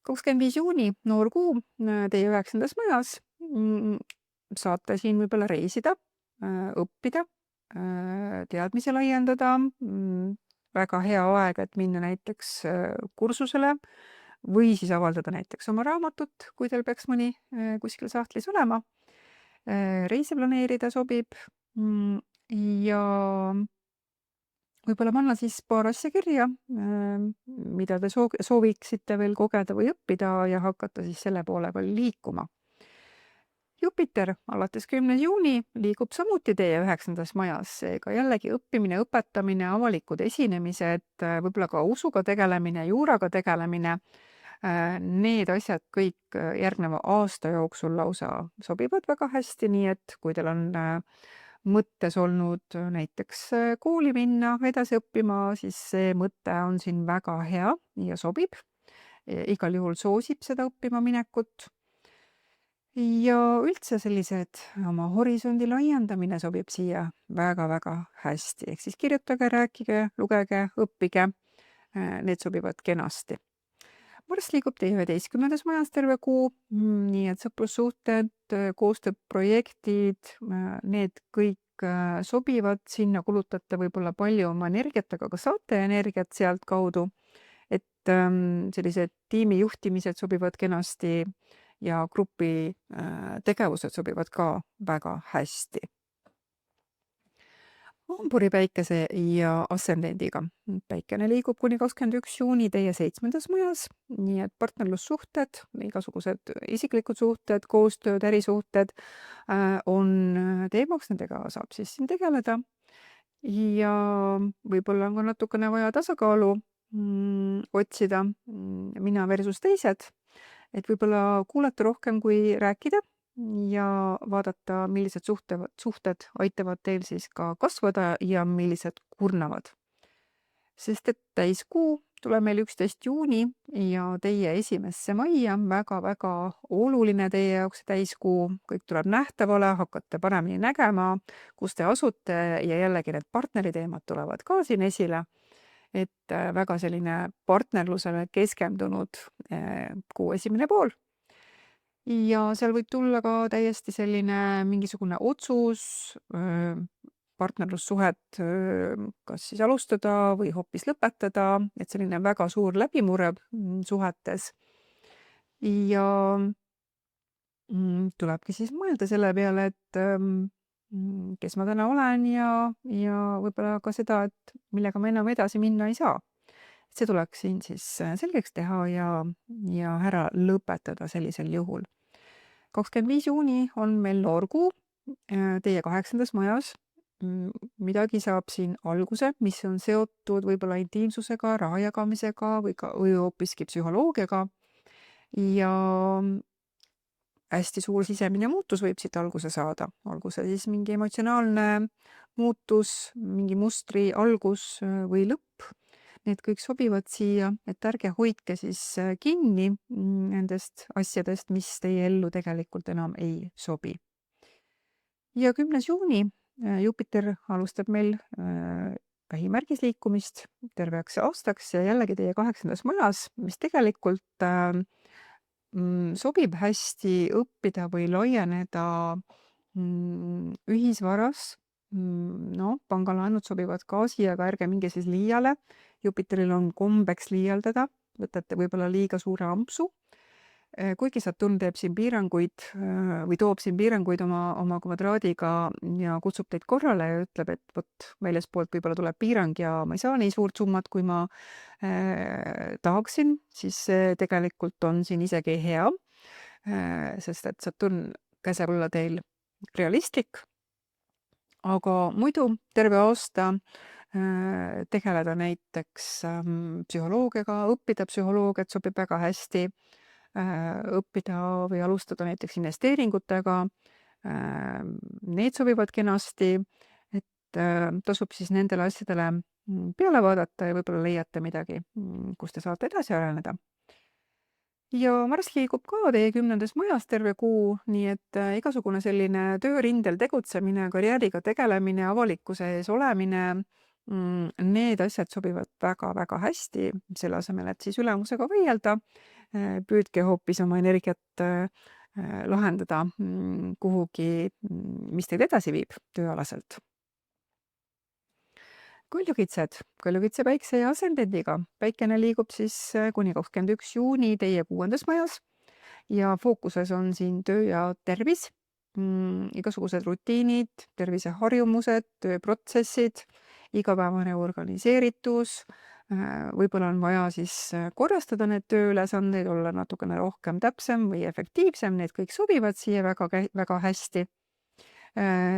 25. juuni, noor kuu, teie 9. majas, saate siin võib-olla reisida, õppida, teadmisi laiendada, väga hea aeg, et minna näiteks kursusele või siis avaldada näiteks oma raamatut, kui teil peaks mõni kuskil sahtlis olema. Reise planeerida sobib ja võib-olla panna siis paar asja kirja, mida te sooviksite veel kogeda või õppida ja hakata siis selle poole peal liikuma. Jupiter alates 10. juuni liigub samuti teie 9. majas, seega jällegi õppimine, õpetamine, avalikud esinemised, võib-olla ka usuga tegelemine, juuraga tegelemine, need asjad kõik järgneva aasta jooksul lausa sobivad väga hästi, nii et kui teil on mõttes olnud näiteks kooli minna, edasi õppima, siis see mõte on siin väga hea ja sobib. Igal juhul soosib seda õppima minekut. Ja üldse sellised oma horisondi laiendamine sobib siia väga-väga hästi. Ehk siis kirjutage, rääkige, lugege, õppige. Need sobivad kenasti. Mars liigub teie 11. majas terve kuu, nii et sõprussuhted, koostööprojektid, need kõik sobivad, sinna kulutate võib-olla palju oma energiat, aga ka saate energiat sealt kaudu, et sellised tiimi juhtimised sobivad kenasti ja grupi tegevused sobivad ka väga hästi. Hamburi päikese ja ascendendiga. Päikene liigub kuni 21. juuni teie 7. majas, nii et partnerlussuhted, igasugused isiklikud suhted, koostööd, ärisuhted on teemaks, nendega saab siis siin tegeleda. Ja võib-olla on ka natukene vaja tasakaalu otsida, mina versus teised, et võib-olla kuulata rohkem kui rääkida ja vaadata, millised suhted aitavad teil siis ka kasvada ja millised kurnavad. Sest et täiskuu tuleb meil 11. juuni ja teie 1. majja on väga-väga oluline teie jaoks täiskuu. Kõik tuleb nähtavale, hakkate paremini nägema, kus te asute ja jällegi need partneriteemad tulevad ka siin esile. Et väga selline partnerlusele keskendunud kuu esimene pool. Ja seal võib tulla ka täiesti selline mingisugune otsus, partnerlussuhet kas siis alustada või hoopis lõpetada, et selline väga suur läbimurre suhetes. Ja tulebki siis mõelda selle peale, et kes ma täna olen ja võib-olla ka seda, et millega ma enam edasi minna ei saa. See tuleks siin siis selgeks teha ja ära lõpetada sellisel juhul. 25. juuni on meil noorkuu teie 8. majas. Midagi saab siin alguse, mis on seotud võib-olla intiimsusega, raha jagamisega või hoopiski psühholoogiaga. Ja hästi suur sisemine muutus võib siit alguse saada. Olgu see siis mingi emotsionaalne muutus, mingi mustri algus või lõpp. Need kõik sobivad siia, et ärge hoidke siis kinni nendest asjadest, mis teie ellu tegelikult enam ei sobi. Ja 10. juuni Jupiter alustab meil vähimärgis liikumist terveks aastaks ja jällegi teie 8. majas, mis tegelikult sobib hästi õppida või laieneda ühisvaras. No, pangalaenud sobivad ka siia, aga ärge minge siis liiale. Jupiteril on kombeks liialdada, võtate võib-olla liiga suure ampsu. Kuigi Saturn teeb siin piiranguid või toob siin piiranguid oma kvadraadiga ja kutsub teid korrale ja ütleb, et vot väljaspoolt võib-olla tuleb piirang ja ma ei saa nii suurt summat, kui ma tahaksin, siis see tegelikult on siin isegi hea, sest et Saturn käseb olla teil realistlik. Aga muidu terve aasta tegeleda näiteks psühholoogiaga, õppida psühholoogiat sobib väga hästi, õppida või alustada näiteks investeeringutega, need sobivad kenasti, et tasub siis nendele asjadele peale vaadata ja võib-olla leiate midagi, kus te saate edasi areneda. Ja Marss liigub ka teie 10. majas terve kuu, nii et igasugune selline töörindel tegutsemine, karjääriga tegelemine, avalikkuse ees olemine, need asjad sobivad väga-väga hästi, selle asemel, et siis ülemusega võidelda. Püüdke hoopis oma energiat lahendada kuhugi, mis teid edasi viib tööalaselt. Kõljukitse päikse ja asendendiga. Päikene liigub siis kuni 21. juuni teie 6. majas ja fookuses on siin töö ja tervis, igasugused rutiinid, terviseharjumused, tööprotsessid, igapäevane organiseeritus. Võib-olla on vaja siis korrastada need tööülesandeid, olla natukene rohkem täpsem või efektiivsem, need kõik sobivad siia väga hästi.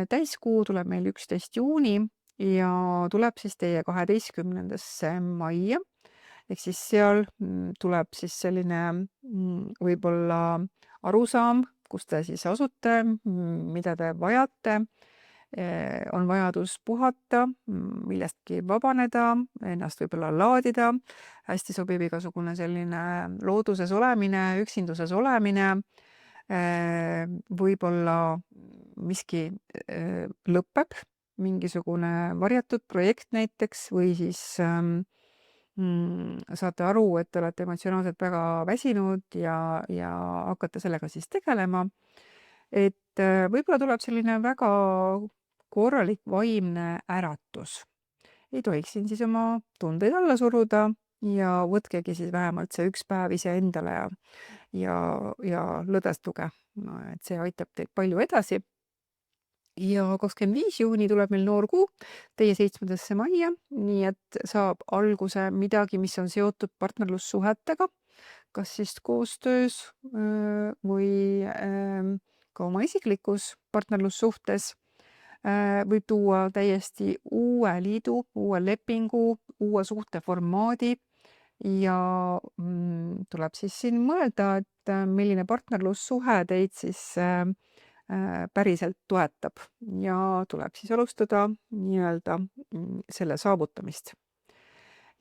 Täiskuu tuleb meil 11. juuni ja tuleb siis teie 12. majja. Ehk siis seal tuleb siis selline võib-olla arusaam, kus te siis asute, mida te vajate. On vajadus puhata, millestki vabaneda, ennast võib-olla laadida. Hästi sobib igasugune selline looduses olemine, üksinduses olemine. Võib-olla miski lõpeb, mingisugune varjatud projekt näiteks või siis saate aru, et te olete emotsionaalselt väga väsinud ja hakkate sellega siis tegelema. Et võib-olla tuleb selline väga korralik vaimne äratus. Ei tohiks siin siis oma tundeid alla suruda ja võtkegi siis vähemalt see üks päev ise endale ja lõdvestuge. No, et see aitab teid palju edasi. Ja 25. juuni tuleb meil noor kuu teie 7. majja, nii et saab alguse midagi, mis on seotud partnerlussuhetega, kas siis koostöös või ka oma isiklikus partnerlussuhtes. Võib tuua täiesti uue liidu, uue lepingu, uue suhteformaadi ja tuleb siis siin mõelda, et milline partnerlussuhe teid siis päriselt toetab ja tuleb siis alustada nii-öelda selle saavutamist.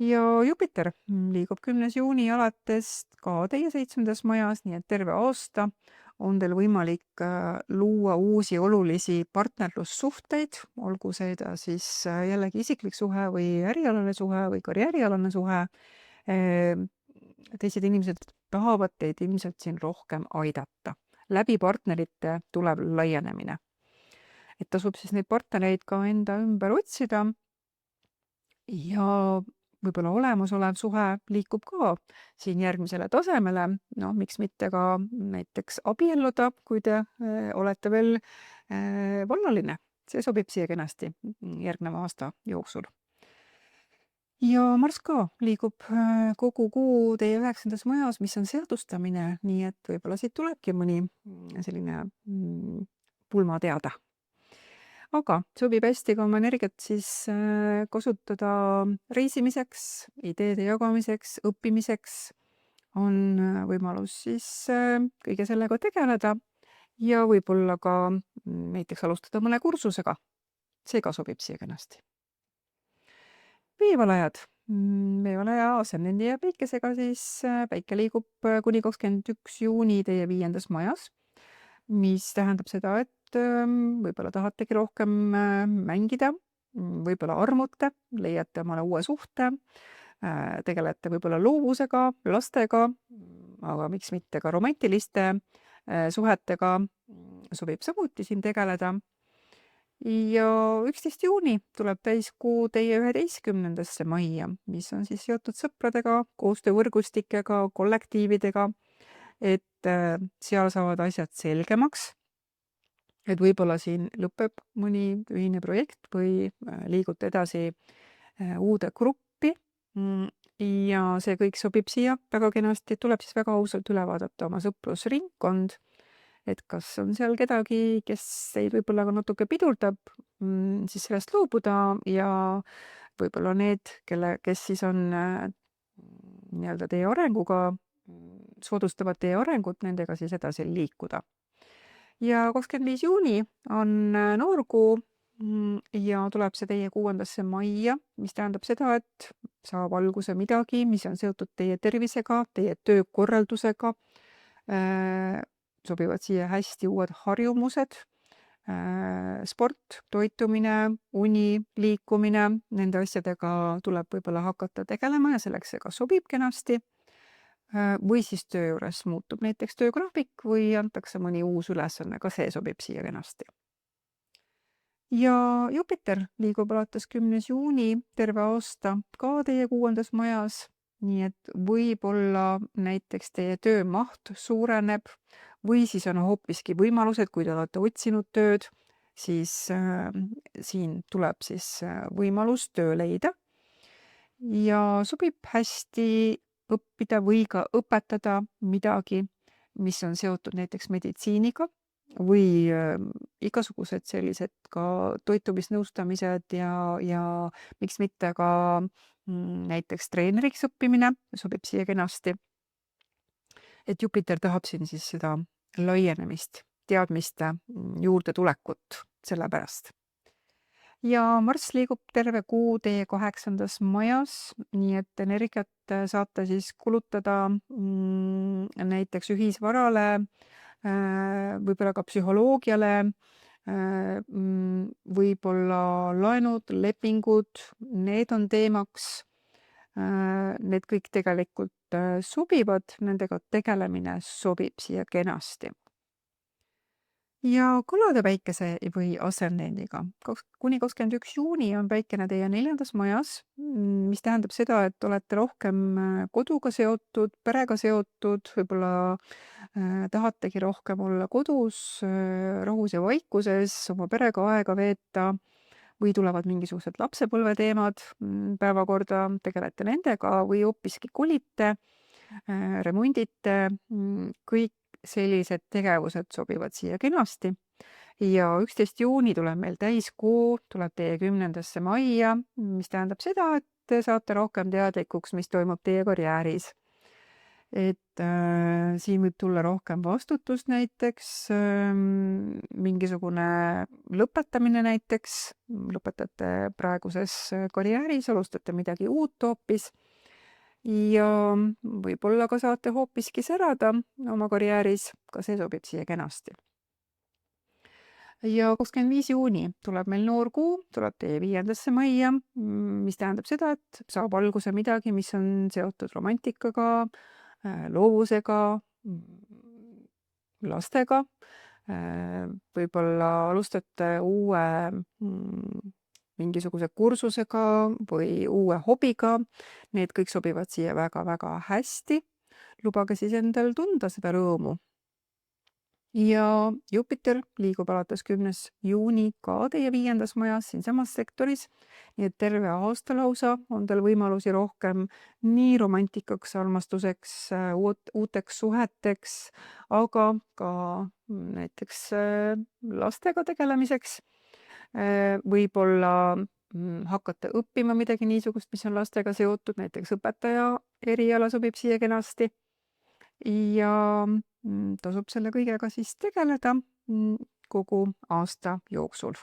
Ja Jupiter liigub 10. juuni alates ka teie 7. majas, nii et terve aasta on teil võimalik luua uusi olulisi partnerlussuhteid, olgu seda siis jällegi isiklik suhe või ärialane suhe või karjäärialane suhe. Teised inimesed tahavad teid ilmselt siin rohkem aidata. Läbi partnerite tuleb laienemine. Et tasub siis neid partnereid ka enda ümber otsida ja võib-olla olemasolev suhe liikub ka siin järgmisele tasemele. No, miks mitte ka näiteks abielluda, kui te olete veel vallaline. See sobib siia kenasti järgneva aasta jooksul. Ja Marss ka liigub kogu kuu teie 9. majas, mis on seadustamine, nii et võib-olla siit tulebki mõni selline pulma teada. Aga sobib hästi ka oma energiat siis kasutada reisimiseks, ideede jagamiseks, õppimiseks. On võimalus siis kõige sellega tegeleda ja võib-olla ka näiteks alustada mõne kursusega. See ka sobib siia kenasti. Veevalajad. Veevalaja ascendendi ja päikesega siis päike liigub kuni 21. juuni teie 5. majas. mis tähendab seda, et võib-olla tahategi rohkem mängida, võib-olla armute, leiate omale uue suhte, tegelete võib-olla loovusega, lastega, aga miks mitte ka romantiliste suhetega sobib samuti siin tegeleda. Ja 11. juuni tuleb täiskuu teie 11. majja, mis on siis seotud sõpradega, koostöövõrgustikega, kollektiividega, et seal saavad asjad selgemaks, et võib-olla siin lõpeb mõni ühine projekt või liigute edasi uude gruppi ja see kõik sobib siia väga kenasti, tuleb siis väga ausalt üle vaadata oma sõprusringkond, et kas on seal kedagi, kes teid võib-olla ka natuke pidurdab, siis sellest loobuda ja võib-olla need, kes siis on nii-öelda teie arenguga, soodustavad teie arengut, nendega siis edasi liikuda. Ja 25. juuni on noorkuu ja tuleb see teie 6. majja, mis tähendab seda, et saab alguse midagi, mis on seotud teie tervisega, teie töökorraldusega, sobivad siia hästi uued harjumused, sport, toitumine, uni, liikumine, nende asjadega tuleb võib-olla hakata tegelema ja selleks see ka sobib kenasti. Või siis töö juures muutub näiteks töögraafik või antakse mõni uus ülesanne, ka see sobib siia kenasti. Ja Jupiter liigub alates 10. juuni terve aasta ka teie 6. majas, nii et võib-olla näiteks teie töömaht suureneb või siis on hoopiski võimalused, kui te olete otsinud tööd, siis siin tuleb siis võimalus töö leida. Ja sobib hästi õppida või ka õpetada midagi, mis on seotud näiteks meditsiiniga või igasugused sellised ka toitumisnõustamised ja miks mitte ka näiteks treeneriks õppimine sobib siia kenasti. Et Jupiter tahab siin siis seda laienemist, teadmiste juurde tulekut selle pärast. Ja Marss liigub terve kuu teie 8. majas, nii et energiat saate siis kulutada näiteks ühisvarale, võib-olla ka psühholoogiale, võib-olla laenud, lepingud, need on teemaks. Need kõik tegelikult sobivad, nendega tegelemine sobib siia kenasti. Ja kalade päikese või ascendendiga. Kuni 21. juuni on päikene teie 4. majas, mis tähendab seda, et olete rohkem koduga seotud, perega seotud, võib-olla tahategi rohkem olla kodus, rahus ja vaikuses, oma perega aega veeta või tulevad mingisugused lapsepõlveteemad päevakorda, tegelete nendega või hoopiski kolite, remondite, kõik sellised tegevused sobivad siia kenasti. Ja 11. juuni tuleb meil täiskuu, tuleb teie 10. majja, mis tähendab seda, et te saate rohkem teadlikuks, mis toimub teie karjääris. Et siin võib tulla rohkem vastutust näiteks, mingisugune lõpetamine näiteks, lõpetate praeguses karjääris, alustate midagi uut hoopis ja võib-olla ka saate hoopiski särada oma karjääris, ka see sobib siia kenasti. Ja 25. juuni tuleb meil noorkuu, tuleb teie 5. majja, mis tähendab seda, et saab alguse midagi, mis on seotud romantikaga, loovusega, lastega, võib-olla alustate uue mingisuguse kursusega või uue hobiga, need kõik sobivad siia väga-väga hästi. Lubage siis endal tunda seda rõõmu. Ja Jupiter liigub alates 10. juuni ka teie 5. majas siinsamas sektoris, nii et terve aasta lausa on tal võimalusi rohkem nii romantikaks, armastuseks, uuteks suheteks, aga ka näiteks lastega tegelemiseks. Võib-olla hakata õppima midagi niisugust, mis on lastega seotud, näiteks õpetaja eriala sobib siia kenasti. Ja tasub selle kõigega siis tegeleda kogu aasta jooksul.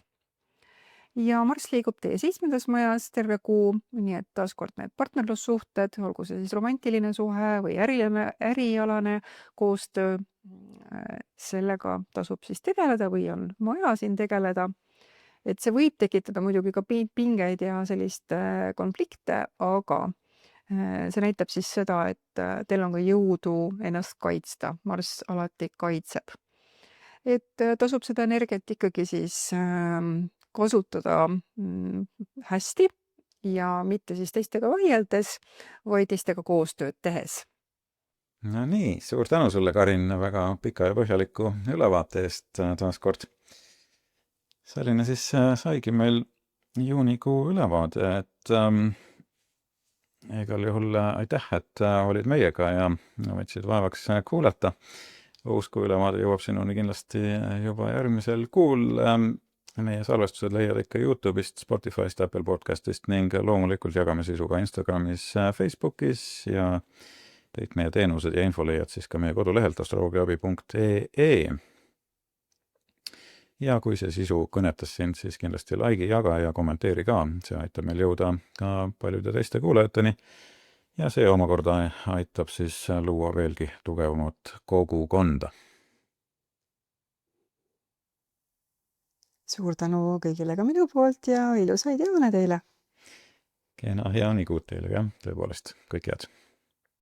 Ja Marss liigub teie 7. majas terve kuu, nii et taaskord need partnerlussuhted, olgu see siis romantiline suhe või ärialane koostöö, sellega tasub siis tegeleda või on vaja siin tegeleda. Et see võib tekitada muidugi ka pingeid ja sellist konflikte, aga see näitab siis seda, et teil on ka jõudu ennast kaitsta. Marss alati kaitseb. Et tasub seda energiat ikkagi siis kasutada hästi ja mitte siis teistega vaieldes, vaid teistega koostööd tehes. No nii, suur tänu sulle, Karin, väga pika ja põhjaliku ülevaate eest taas kord. Selline siis saigi meil juunikuu ülevaade, et igal juhul aitäh, et olid meiega ja võtsid vaevaks kuulata. Uus kuu ülevaade jõuab sinuni kindlasti juba järgmisel kuul. Meie salvestused leiad ikka YouTube'ist, Spotify'st, Apple Podcast'ist ning loomulikult jagame sisu ka Instagramis, Facebookis ja kõik meie teenused ja info leiad siis ka meie kodulehelt astroloogiaabi.ee. Ja kui see sisu kõnetas sind, siis kindlasti laigi, jaga ja kommenteeri ka. See aitab meil jõuda ka paljude teiste kuulajateni ja see omakorda aitab siis luua veelgi tugevamat kogukonda. Suur tänu kõigile ka minu poolt ja ilusaid jõule teile! Kena ja nii kuud teile, jah, tõepoolest, kõik head!